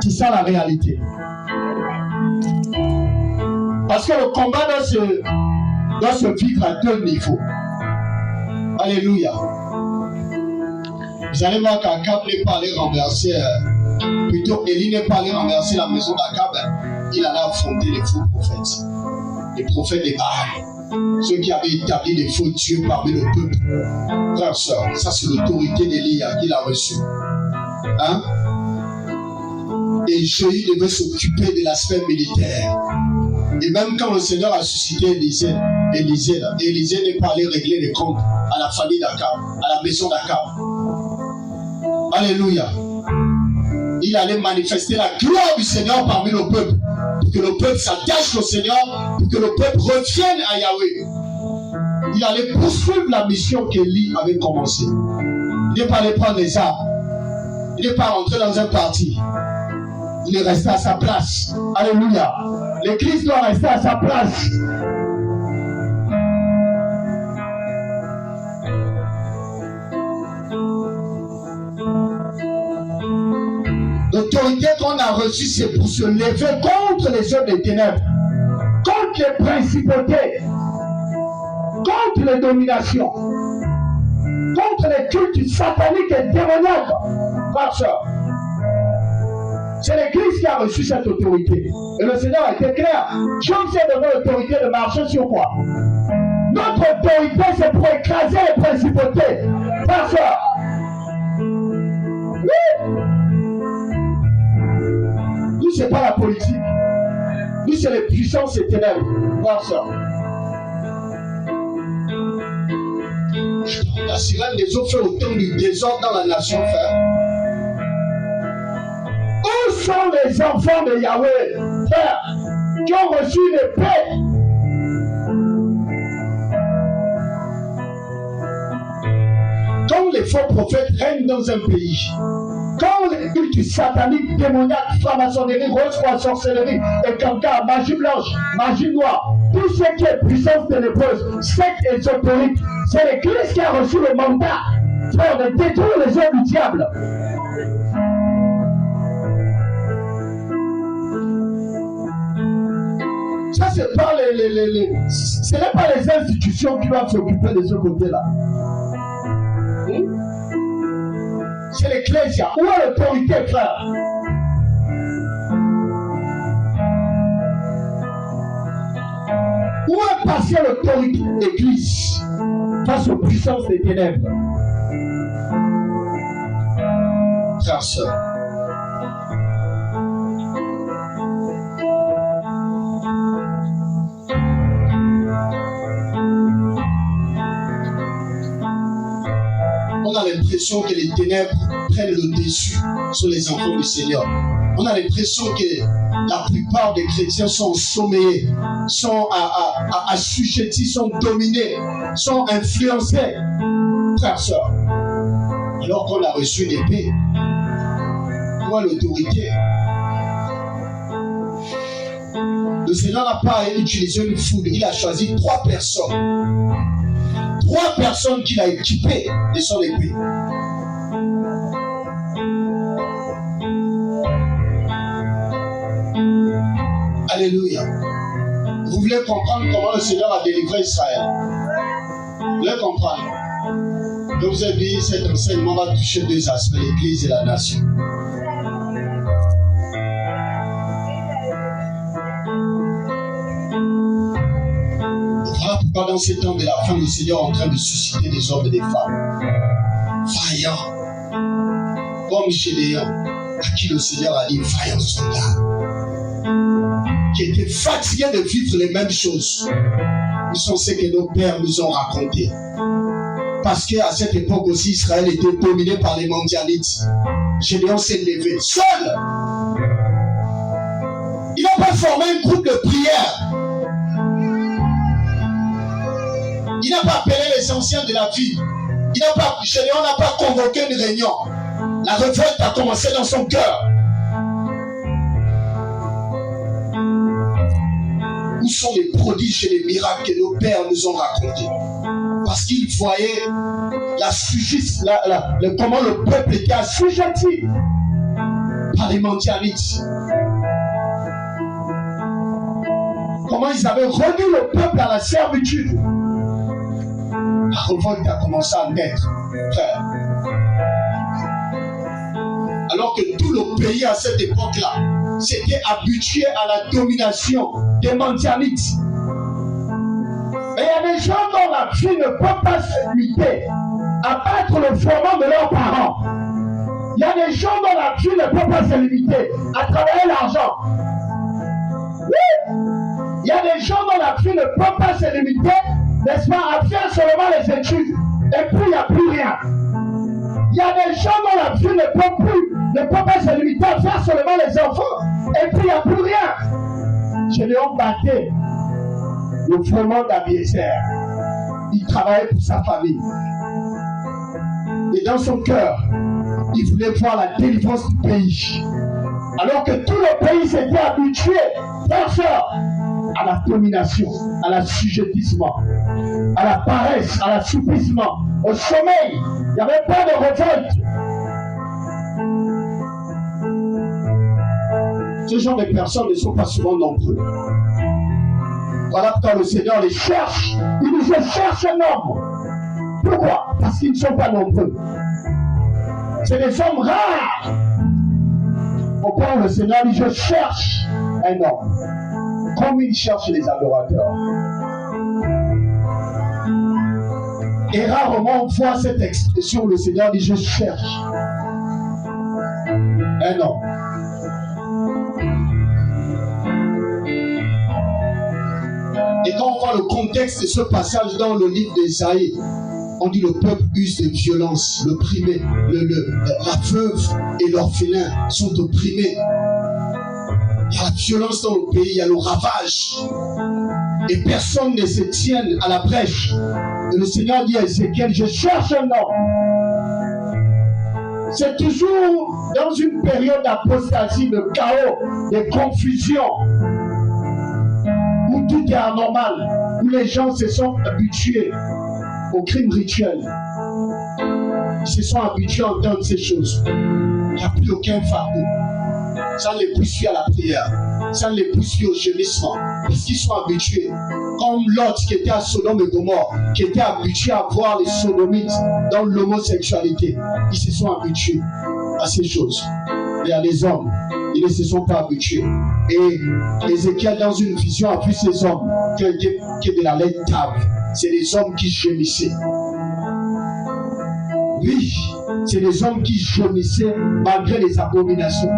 c'est ça la réalité. Parce que le combat doit se vivre à 2 niveaux. Alléluia. Vous allez voir qu'Akab n'est pas allé renverser, plutôt Élie n'est pas allé renverser la maison d'Akab, il allait affronter les faux prophètes. Les prophètes des Baal. Ceux qui avaient établi des faux dieux parmi le peuple. Frères, sœurs, ça c'est l'autorité d'Élie qu'il a reçue. Hein? Et Jéhu devait s'occuper de l'aspect militaire. Et même quand le Seigneur a suscité Élisée n'est pas allé régler les comptes à la famille d'Akab, à la maison d'Akab. Alléluia. Il allait manifester la gloire du Seigneur parmi le peuple. Pour que le peuple s'attache au Seigneur, pour que le peuple revienne à Yahweh. Il allait poursuivre la mission qu'Élie avait commencée. Il n'est pas allé prendre les armes. Il n'est pas rentré dans un parti. Il est resté à sa place. Alléluia. L'église doit rester à sa place. L'autorité qu'on a reçue, c'est pour se lever contre les œuvres des ténèbres, contre les principautés, contre les dominations, contre les cultes sataniques et démoniaques. Par ça, c'est l'Église qui a reçu cette autorité. Et le Seigneur a été clair. Dieu nous a donné l'autorité de marcher sur quoi? Notre autorité, c'est pour écraser les principautés. Par ça. Oui. Nous, c'est pas la politique. Nous, c'est les puissances et ténèbres. Par ça. La sirène des eaux fait autant du désordre dans la nation, frère. Où sont les enfants de Yahweh, frère, qui ont reçu une paix? Quand les faux prophètes règnent dans un pays, quand les cultes sataniques, démoniaques, franc-maçonnerie, rose-croix, sorcellerie, et cancard, magie blanche, magie noire, tout ce qui est puissance ténébreuse, secte ésotérique, c'est l'Église qui a reçu le mandat, frère, de détruire les œuvres du diable. Ça, c'est pas ce n'est pas les institutions qui doivent s'occuper de ce côté-là. C'est l'Ecclésia. Où est l'autorité, frère? Où est passée l'autorité de l'Église face aux puissances des ténèbres? Frère, sœur. On a l'impression que les ténèbres prennent le dessus sur les enfants du Seigneur. On a l'impression que la plupart des chrétiens sont sommeillés, sont assujettis, sont dominés, sont influencés. Frères, sœurs, alors qu'on a reçu l'épée, où est l'autorité? Le Seigneur n'a pas utilisé une foule, il a choisi 3 personnes. 3 personnes qu'il a équipées de son épée. Alléluia. Vous voulez comprendre comment le Seigneur a délivré Israël? Vous voulez comprendre? Je vous ai dit, cet enseignement va toucher 2 aspects, l'Église et la nation. Voilà pourquoi dans ces temps de la fin, le Seigneur est en train de susciter des hommes et des femmes vaillants, comme Gédéon, à qui le Seigneur a dit vaillant soldat, qui étaient fatigués de vivre les mêmes choses. Nous sommes ce que nos pères nous ont raconté. Parce qu'à cette époque aussi, Israël était dominé par les mondialites. Gédéon s'est levé seul. Il n'a pas formé un groupe de prière. Il n'a pas appelé les anciens de la ville. Gédéon n'a pas convoqué une réunion. La révolte a commencé dans son cœur. Où sont les prodiges et les miracles que nos pères nous ont racontés? Parce qu'ils voyaient comment le peuple était assujetti par les mondialites. Comment ils avaient réduit le peuple à la servitude. La révolte a commencé à naître, frère. Alors que tout le pays à cette époque-là s'était habitué à la domination des mondialites. Mais il y a des gens dont la vie ne peut pas se limiter à battre le froment de leurs parents. Il y a des gens dont la vie ne peut pas se limiter à travailler l'argent. Oui! Il y a des gens dont la vie ne peut pas se limiter, n'est-ce pas, à faire seulement les études. Et puis il n'y a plus rien. Il y a des gens dont la vie ne peut pas se limiter à faire seulement les enfants. Et puis il n'y a plus rien. Gédéon battait le vraiment d'Abiezer. Il travaillait pour sa famille. Et dans son cœur, il voulait voir la délivrance du pays. Alors que tout le pays s'était habitué, à la domination, à l'assujettissement, à la paresse, à l'assouplissement, au sommeil. Il n'y avait pas de révolte. Ce genre de personnes ne sont pas souvent nombreux. Voilà pourquoi le Seigneur les cherche. Il nous cherche un homme. Pourquoi? Parce qu'ils ne sont pas nombreux. C'est des hommes rares. Au point où le Seigneur dit, je cherche un homme. Comme il cherche les adorateurs. Et rarement on voit cette expression où le Seigneur dit, je cherche un homme. Et quand on voit le contexte de ce passage dans le livre d'Ésaïe, on dit le peuple use de violence, l'opprimé, la veuve et l'orphelin sont opprimés. Il y a la violence dans le pays, il y a le ravage. Et personne ne se tient à la brèche. Et le Seigneur dit à Ézéchiel, je cherche un homme. C'est toujours dans une période d'apostasie, de chaos, de confusion, où tout est anormal, où les gens se sont habitués aux crimes rituels. Ils se sont habitués à entendre ces choses. Il n'y a plus aucun fardeau. Ça ne les pousse plus à la prière. Ça ne les pousse plus au gémissement. Parce qu'ils sont habitués. Comme Lot qui était à Sodome et Gomorrhe, qui était habitué à voir les sodomites dans l'homosexualité. Ils se sont habitués à ces choses. Et à les hommes, ils ne se sont pas habitués. Et Ézéchiel, dans une vision, a vu ces hommes qui étaient de la laine table. C'est les hommes qui gémissaient. Oui, c'est les hommes qui gémissaient malgré les abominations.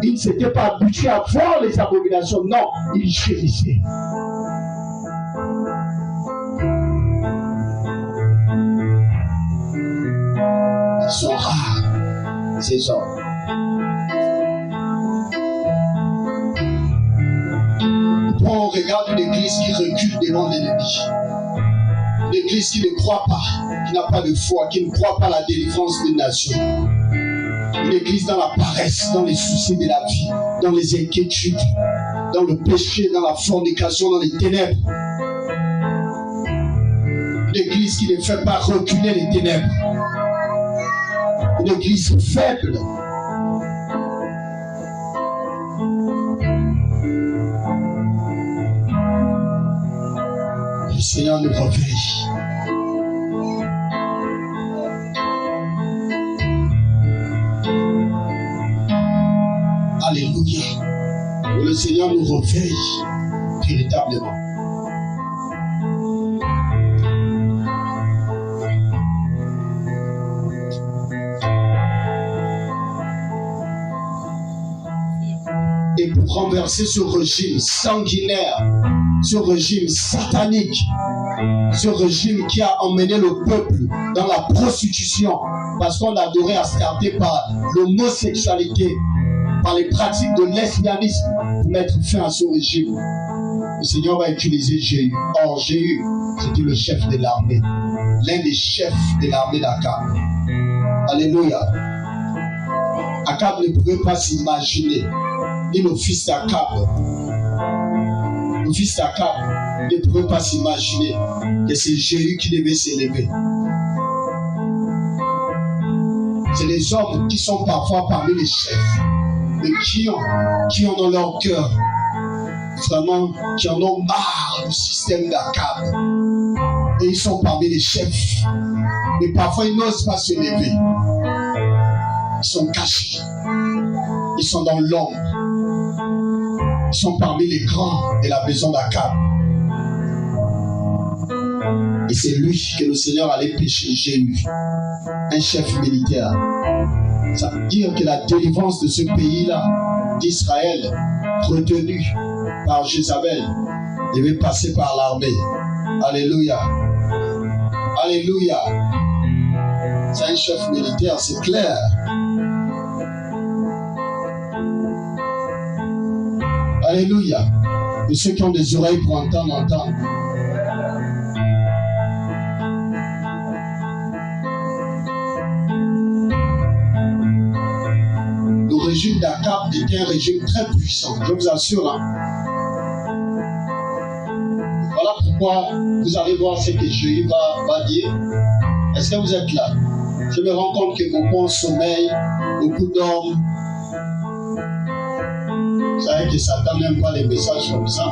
Ils ne s'étaient pas habitués à voir les abominations. Non, ils gémissaient. Ils sont rares, ces hommes. Quand on regarde une église qui recule devant l'ennemi, une église qui ne croit pas, qui n'a pas de foi, qui ne croit pas à la délivrance des nations, une église dans la paresse, dans les soucis de la vie, dans les inquiétudes, dans le péché, dans la fornication, dans les ténèbres. Une église qui ne fait pas reculer les ténèbres. Une église faible. Le Seigneur nous réveille. Alléluia. Le Seigneur nous réveille véritablement. Et pour renverser ce régime sanguinaire, ce régime satanique, ce régime qui a emmené le peuple dans la prostitution, parce qu'on adorait Astarté par l'homosexualité, par les pratiques de lesbianisme, pour mettre fin à ce régime. Le Seigneur va utiliser Jéhu. Or, Jéhu, c'était le chef de l'armée, l'un des chefs de l'armée d'Akab. Alléluia. Akab ne pouvait pas s'imaginer, ni le fils d'Akab. Le fils d'Akab ne pouvait pas s'imaginer que c'est Jéhu qui devait s'élever. C'est les hommes qui sont parfois parmi les chefs, mais qui ont dans leur cœur, vraiment, qui en ont marre du système d'Akab. Et ils sont parmi les chefs, mais parfois ils n'osent pas se lever. Ils sont cachés, ils sont dans l'ombre, ils sont parmi les grands de la maison d'Akab. Et c'est lui que le Seigneur allait pécher, Jéhu, un chef militaire. Ça veut dire que la délivrance de ce pays-là, d'Israël, retenu par Jézabel, devait passer par l'armée. Alléluia. Alléluia. C'est un chef militaire, c'est clair. Alléluia. Et ceux qui ont des oreilles pour entendre, entendent. Le régime d'Akab était un régime très puissant, je vous assure. Voilà pourquoi vous allez voir ce que Jéhu va dire. Est-ce que vous êtes là? Je me rends compte que beaucoup ont sommeil, beaucoup dorment. Vous savez que Satan n'aime pas les messages comme ça.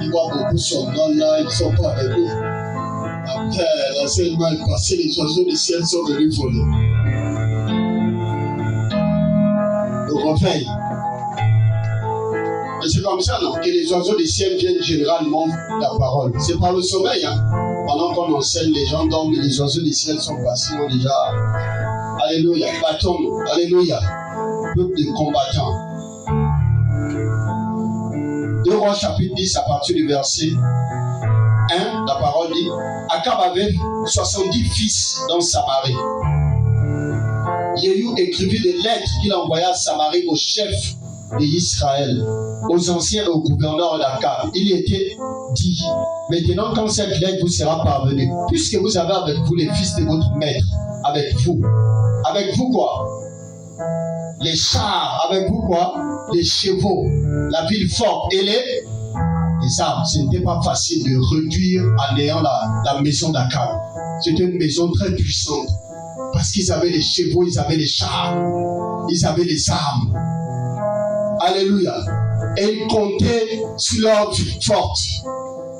Il voit beaucoup son nom là, ils ne sont pas avec nous. Après, l'enseignement est passé, les oiseaux du ciel sont venus voler. Le réveil. Mais c'est comme ça, non? Que les oiseaux du ciel viennent généralement la parole. C'est par le sommeil, hein? Pendant qu'on enseigne, les gens dorment, les oiseaux du ciel sont passés, ont déjà. Alléluia, battons-nous. Alléluia. Peuple de combattants. 2 Rois chapitre 10 à partir du verset 1, la parole dit Akab avait 70 fils dans Samarie. Jéhu écrivit des lettres qu'il envoya à Samarie aux chefs d'Israël, aux anciens et aux gouverneurs d'Akab. Il était dit maintenant, quand cette lettre vous sera parvenue, puisque vous avez avec vous les fils de votre maître, avec vous quoi? Les chars, avec vous quoi? Les chevaux, la ville forte et les armes. Ce n'était pas facile de réduire à néant la maison d'Akab. C'était une maison très puissante parce qu'ils avaient les chevaux, ils avaient les chars, ils avaient les armes. Alléluia. Et ils comptaient sur leur ville forte.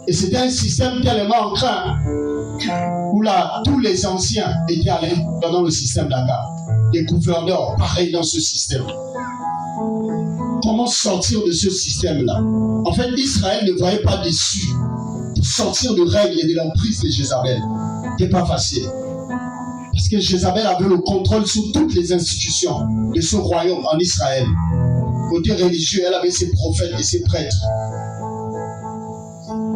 Et c'était un système tellement ancré où là, tous les anciens étaient allés dans le système d'Akab. Les gouverneurs, pareil dans ce système. Comment sortir de ce système-là? En fait, Israël ne voyait pas d'issue pour sortir du règne et de l'emprise de Jézabel. Ce n'était pas facile. Parce que Jézabel avait le contrôle sur toutes les institutions de ce royaume en Israël. Côté religieux, elle avait ses prophètes et ses prêtres.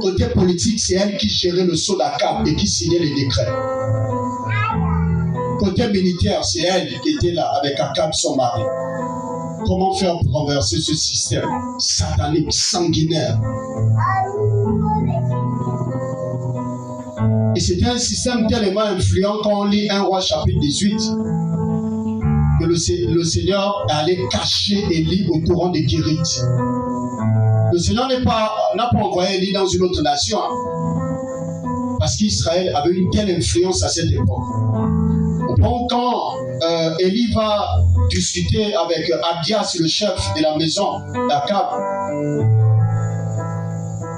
Côté politique, c'est elle qui gérait le sceau d'Akab et qui signait les décrets. Côté militaire, c'est elle qui était là avec Akab, son mari. Comment faire pour renverser ce système satanique, sanguinaire? Et c'était un système tellement influent quand on lit 1 Roi chapitre 18 que le Seigneur allait cacher Élie au torrent de Kérit. Le Seigneur n'a pas envoyé Élie dans une autre nation, parce qu'Israël avait une telle influence à cette époque. Bon, quand Élie va discuter avec Abias, le chef de la maison d'Akab,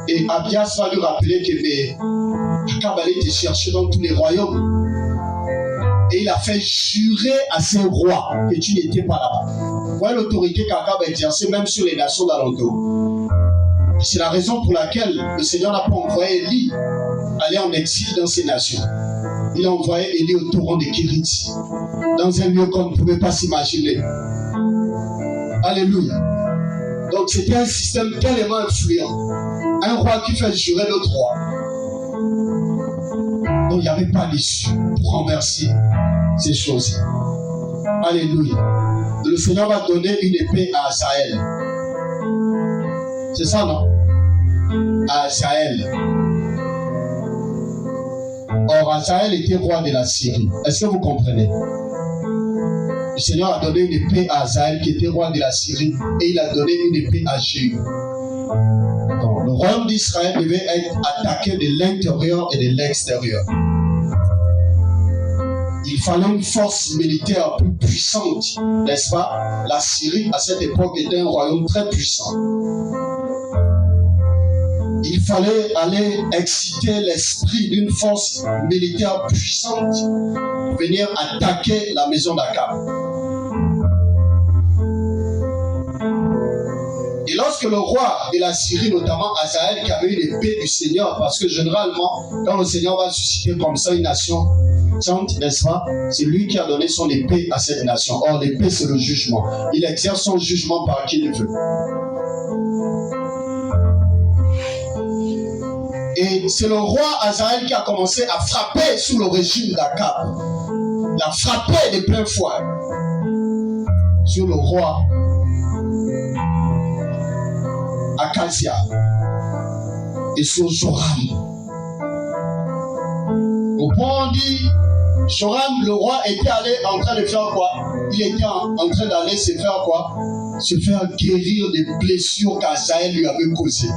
et Abias va lui rappeler que Akab allait te chercher dans tous les royaumes. Et il a fait jurer à ses rois que tu n'étais pas là-bas. Vous voyez l'autorité qu'Akab a exercée même sur les nations d'alentour. C'est la raison pour laquelle le Seigneur n'a pas envoyé Élie aller en exil dans ces nations. Il a envoyé Élie au torrent de Kérit, dans un lieu qu'on ne pouvait pas s'imaginer. Alléluia. Donc c'était un système tellement influent. Un roi qui fait jurer l'autre roi. Donc il n'y avait pas d'issue pour renverser ces choses. Alléluia. Le Seigneur va donner une épée à Asaël. C'est ça, non? À Asaël. Or, Asaël était roi de la Syrie. Est-ce que vous comprenez? Le Seigneur a donné une épée à Asaël qui était roi de la Syrie et il a donné une épée à Jéhu. Donc, le royaume d'Israël devait être attaqué de l'intérieur et de l'extérieur. Il fallait une force militaire plus puissante, n'est-ce pas? La Syrie, à cette époque, était un royaume très puissant. Il fallait aller exciter l'esprit d'une force militaire puissante pour venir attaquer la maison d'Akab. Et lorsque le roi de la Syrie, notamment Azaël, qui avait une épée du Seigneur, parce que généralement, quand le Seigneur va susciter comme ça une nation, n'est-ce pas? C'est lui qui a donné son épée à cette nation. Or, l'épée, c'est le jugement. Il exerce son jugement par qui il veut. Et c'est le roi Azaël qui a commencé à frapper sous le régime d'Akab. a frappé de plein fouet sur le roi Akazia et sur Joram. Au point on dit, Joram, le roi, était allé en train de faire quoi? Il était en train d'aller se faire quoi? Se faire guérir des blessures qu'Azaël lui avait causées.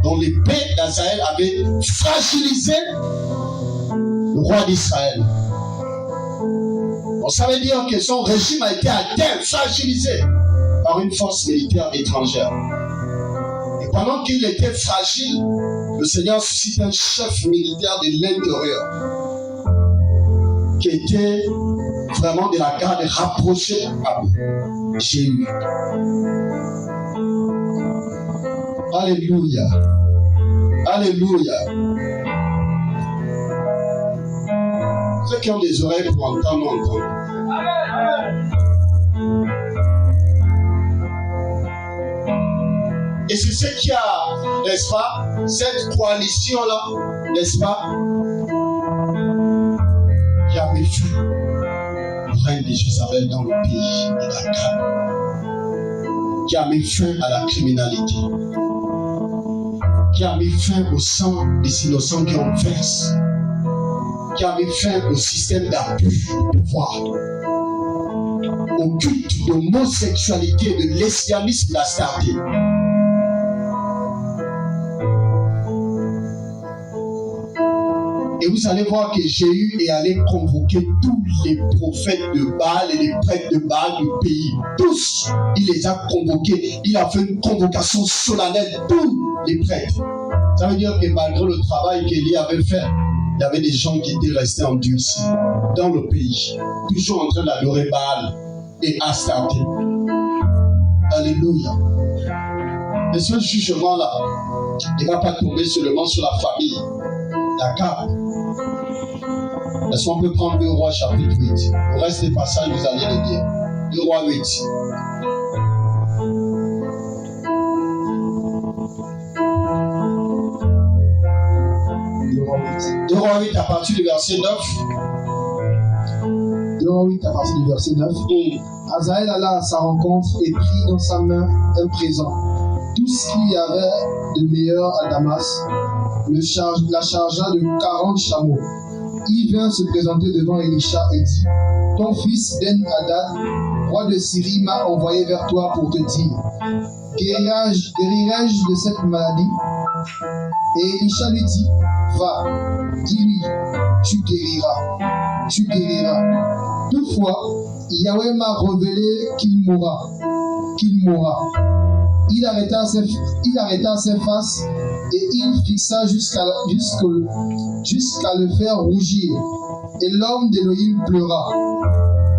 Donc l'épée d'Azaël avait fragilisé le roi d'Israël. Donc ça veut dire que son régime a été atteint, fragilisé par une force militaire étrangère. Et pendant qu'il était fragile, le Seigneur suscite un chef militaire de l'intérieur qui était vraiment de la garde rapprochée à Jéhu. Alléluia. Alléluia. Ceux qui ont des oreilles pour entendre, entendent. Et c'est ce qui a, n'est-ce pas, cette coalition-là, n'est-ce pas, qui a mis fin au règne de Jézabel dans le pays de Dakar, qui a mis fin à la criminalité, qui a mis fin au sang des innocents qui ont versé, qui a mis fin au système d'abus de pouvoir, au culte d'homosexualité, de lesbianisme, de la saleté. Et vous allez voir que Jéhu est allé convoquer tous les prophètes de Baal et les prêtres de Baal du pays. Tous, il les a convoqués. Il a fait une convocation solennelle, tous les prêtres. Ça veut dire que malgré le travail qu'Élie avait fait, il y avait des gens qui étaient restés endurcis dans le pays, toujours en train d'adorer Baal et Astarté. Alléluia. Et ce jugement-là ne va pas tomber seulement sur la famille d'Akab. Est-ce qu'on peut prendre 2 Rois chapitre 8? Le reste des passages, vous allez les lire. 2 Rois 8. 2 Rois 8 à partir du verset 9. 2 Rois 8 à partir du verset 9. Azaël alla à sa rencontre et prit dans sa main un présent. Tout ce qu'il y avait de meilleur à Damas la chargea de 40 chameaux. Il vint se présenter devant Élisha et dit: ton fils Ben-Hadad, roi de Syrie, m'a envoyé vers toi pour te dire: guérirai-je de cette maladie? Et Élisha lui dit: va, dis-lui, tu guériras. Toutefois, Yahweh m'a révélé qu'il mourra. Il arrêta ses faces et il fixa jusqu'à le faire rougir. Et l'homme d'Élohim pleura.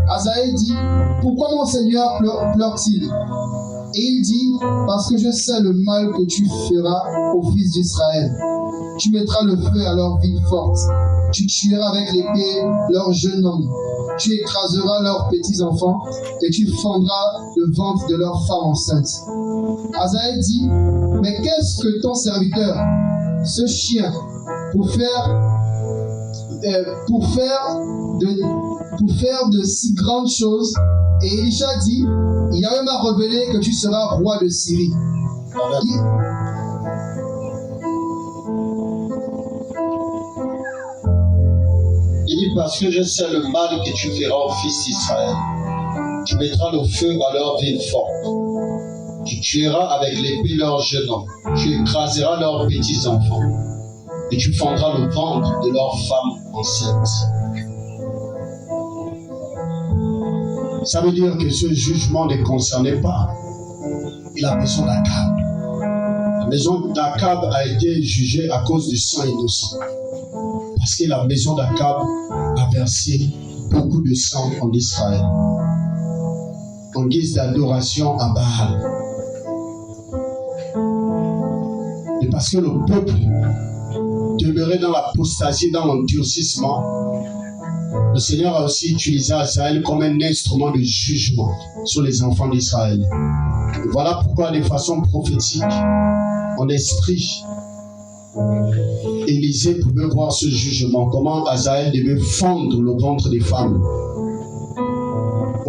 Azaël dit: pourquoi mon Seigneur pleure-t-il? Et il dit: parce que je sais le mal que tu feras aux fils d'Israël. Tu mettras le feu à leur ville forte. Tu tueras avec l'épée leurs jeunes hommes. Tu écraseras leurs petits enfants et tu fendras le ventre de leurs femmes enceintes. Azaël dit: mais qu'est-ce que ton serviteur, ce chien, pour faire de si grandes choses? Et Élisha dit: Yahweh m'a révélé que tu seras roi de Syrie. Il dit: parce que je sais le mal que tu feras aux fils d'Israël. Tu mettras le feu à leur ville forte. Tu tueras avec l'épée leurs jeunes hommes. Tu écraseras leurs petits enfants. Et tu fendras le ventre de leurs femmes enceintes. Ça veut dire que ce jugement ne concernait pas la maison d'Akab. La maison d'Akab a été jugée à cause du sang innocent. Parce que la maison d'Akab a versé beaucoup de sang en Israël, en guise d'adoration à Baal. Et parce que le peuple demeurait dans l'apostasie, dans l'endurcissement, le Seigneur a aussi utilisé Azaël comme un instrument de jugement sur les enfants d'Israël. Et voilà pourquoi, de façon prophétique, en esprit, Élisée pouvait voir ce jugement, comment Azaël devait fendre le ventre des femmes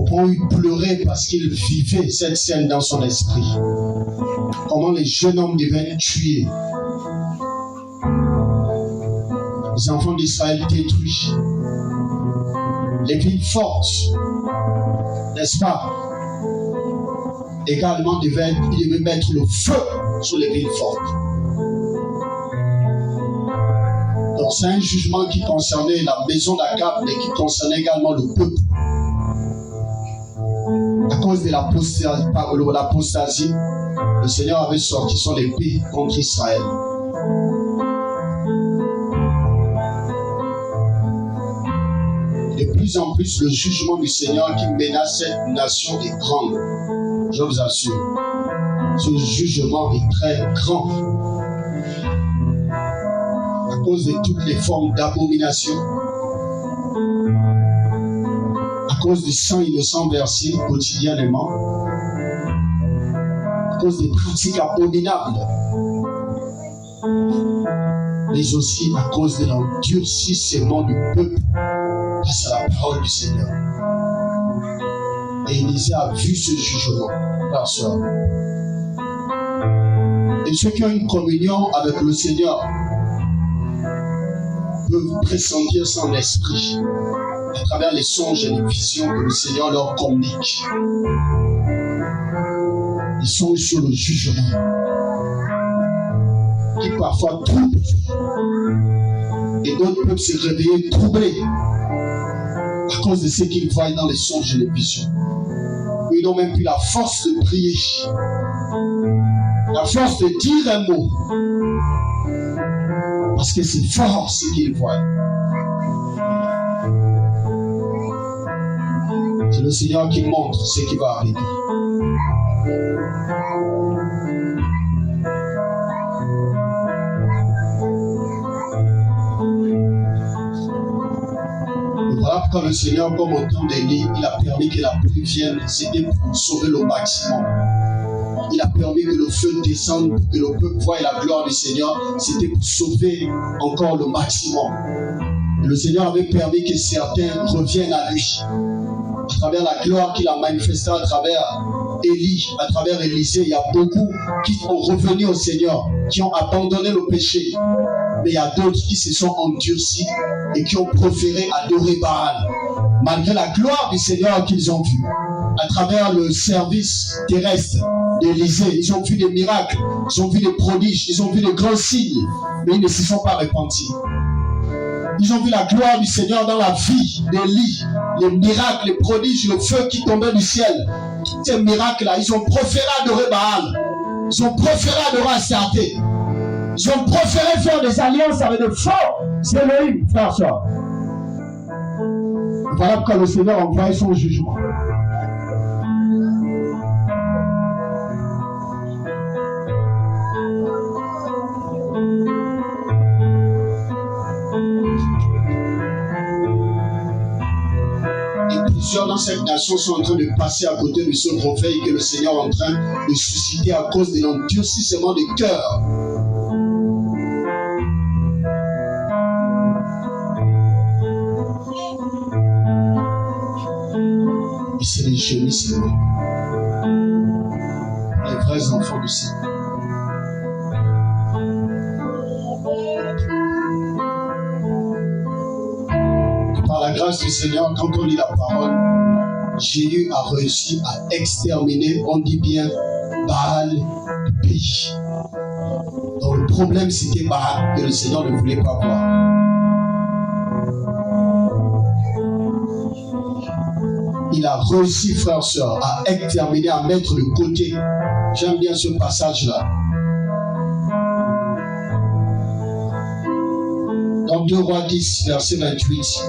point eu pleurer parce qu'il vivait cette scène dans son esprit. Comment les jeunes hommes devaient tuer. Les enfants d'Israël détruits. Les villes fortes, n'est-ce pas? Également, il devait mettre le feu sur les villes fortes. Donc c'est un jugement qui concernait la maison d'Akab, mais qui concernait également le peuple. À cause de l'apostasie, le Seigneur avait sorti son épée contre Israël. De plus en plus, le jugement du Seigneur qui menace cette nation est grand. Je vous assure. Ce jugement est très grand. À cause de toutes les formes d'abomination. À cause du sang innocent versé quotidiennement. À cause des pratiques abominables. Mais aussi à cause de l'endurcissement du peuple face à la parole du Seigneur. Et Élisée a vu ce jugement, par sœur. Et ceux qui ont une communion avec le Seigneur peuvent pressentir son esprit à travers les songes et les visions que le Seigneur leur communique. Ils sont sur le jugement qui parfois trouble. Et d'autres peuvent se réveiller troublés à cause de ce qu'ils voient dans les songes et les visions. Ils n'ont même plus la force de prier, la force de dire un mot, parce que c'est fort ce qu'ils voient. C'est le Seigneur qui montre ce qui va arriver. Voilà pourquoi le Seigneur, comme au temps d'Élie, il a permis que la pluie vienne, c'était pour sauver le maximum. Il a permis que le feu descende, pour que le peuple voie la gloire du Seigneur, c'était pour sauver encore le maximum. Et le Seigneur avait permis que certains reviennent à lui, à travers la gloire qu'il a manifestée à travers Élie, à travers Élisée. Il y a beaucoup qui sont revenus au Seigneur, qui ont abandonné le péché. Mais il y a d'autres qui se sont endurcis et qui ont préféré adorer Baal, malgré la gloire du Seigneur qu'ils ont vue. À travers le service terrestre d'Élisée, ils ont vu des miracles, ils ont vu des prodiges, ils ont vu des grands signes, mais ils ne se sont pas repentis. Ils ont vu la gloire du Seigneur dans la vie d'Élie, les miracles, les prodiges, le feu qui tombait du ciel. Ces miracles-là, ils ont préféré adorer Baal. Ils ont préféré adorer Astarté. Ils ont préféré faire des alliances avec de faux Elohim, frère, soeur. Voilà pourquoi le Seigneur envoie son jugement. Et plusieurs dans cette nation sont en train de passer à côté de ce réveil que le Seigneur est en train de susciter à cause de l'endurcissement des cœurs. Et c'est les gémissements. Les vrais enfants du Seigneur. Et par la grâce du Seigneur, quand on lit la parole, Jéhu a réussi à exterminer, on dit bien, Baal du pays. Donc le problème c'était Baal que le Seigneur ne voulait pas voir. Il a réussi, frères, sœurs, à exterminer, à mettre de côté. J'aime bien ce passage-là. Dans 2 Rois 10, verset 28,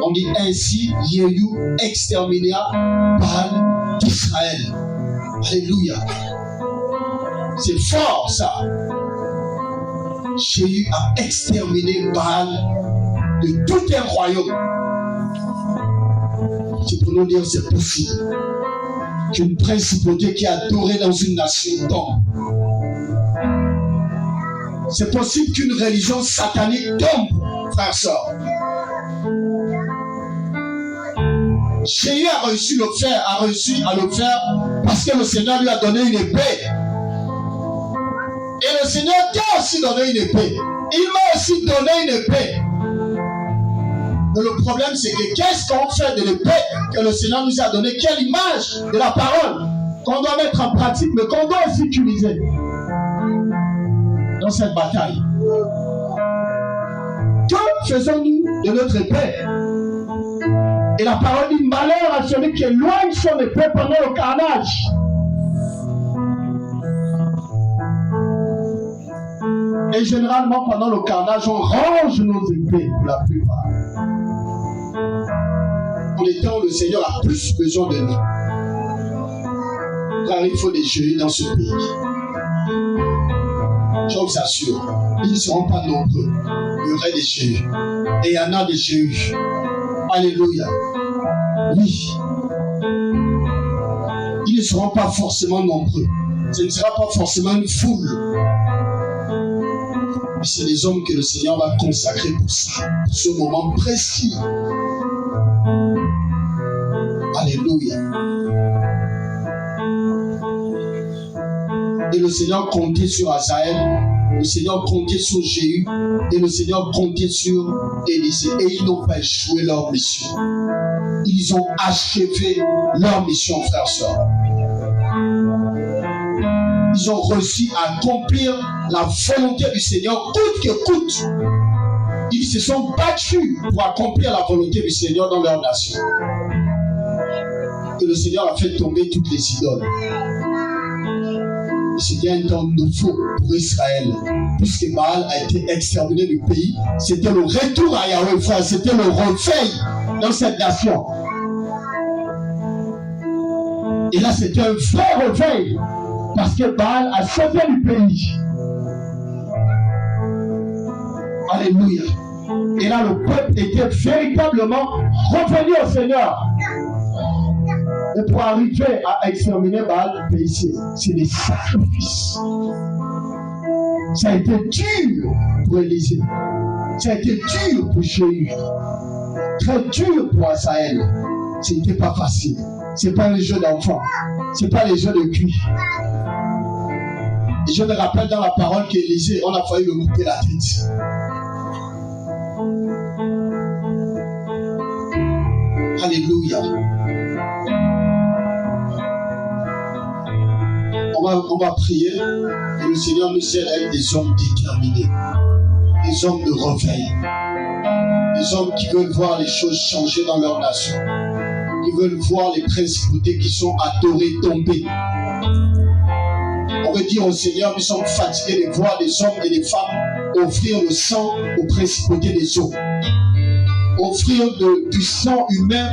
on dit ainsi, Jéhu extermina Baal d'Israël. Alléluia. C'est fort, ça. Jéhu a exterminé Baal de tout un royaume. C'est pour nous dire que c'est possible qu'une principauté qui est adorée dans une nation tombe. C'est possible qu'une religion satanique tombe, frères, sœurs. Jéhu a réussi à le faire parce que le Seigneur lui a donné une épée. Et le Seigneur t'a aussi donné une épée. Il m'a aussi donné une épée. Mais le problème, c'est que qu'est-ce qu'on fait de l'épée que le Seigneur nous a donnée? Quelle image de la parole qu'on doit mettre en pratique, mais qu'on doit aussi utiliser dans cette bataille? Que faisons-nous de notre épée? Et la parole dit: malheur à celui qui éloigne son épée pendant le carnage. Et généralement, pendant le carnage, on range nos épées pour la plupart. En étant, le Seigneur a plus besoin de nous. Car il faut des Jéhus dans ce pays. Je vous assure, ils ne seront pas nombreux. Il y aurait des Jéhus. Et il y en a des Jéhus. Alléluia. Oui. Ils ne seront pas forcément nombreux. Ce ne sera pas forcément une foule. Mais c'est les hommes que le Seigneur va consacrer pour ça, pour ce moment précis. Alléluia. Et le Seigneur comptait sur Azaël, le Seigneur comptait sur Jéhu, et le Seigneur comptait sur Élisée. Et ils n'ont pas échoué leur mission. Ils ont achevé leur mission, frères et sœurs. Ils ont réussi à accomplir la volonté du Seigneur coûte que coûte. Ils se sont battus pour accomplir la volonté du Seigneur dans leur nation. Et le Seigneur a fait tomber toutes les idoles. C'était un temps nouveau pour Israël. Puisque Baal a été exterminé du pays, c'était le retour à Yahweh, frère. C'était le réveil dans cette nation. Et là, c'était un vrai réveil. Parce que Baal a sauvé le pays. Alléluia. Et là, le peuple était véritablement revenu au Seigneur. Et pour arriver à exterminer Baal, c'est des sacrifices. Ça a été dur pour Élisée. Ça a été dur pour Jéhu. Très dur pour Asaël. C'était pas facile. C'est pas un jeu d'enfant. C'est pas les jeux de cuit. Et je me rappelle dans la parole qu'Élisée, on a failli le couper la tête. Alléluia. On va prier et le Seigneur nous aide avec des hommes déterminés, des hommes de réveil, des hommes qui veulent voir les choses changer dans leur nation, qui veulent voir les principautés qui sont adorées tomber. On veut dire au Seigneur, nous sommes fatigués de voir des hommes et des femmes offrir le sang aux principautés des eaux, offrir du sang humain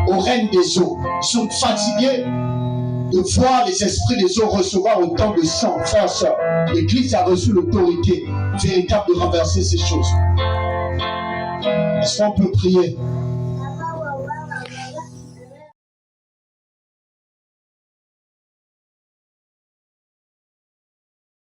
au règne des eaux. Nous sommes fatigués de voir les esprits des eaux recevoir autant de sang. Frères et sœurs, l'Église a reçu l'autorité véritable de renverser ces choses. Est-ce qu'on peut prier?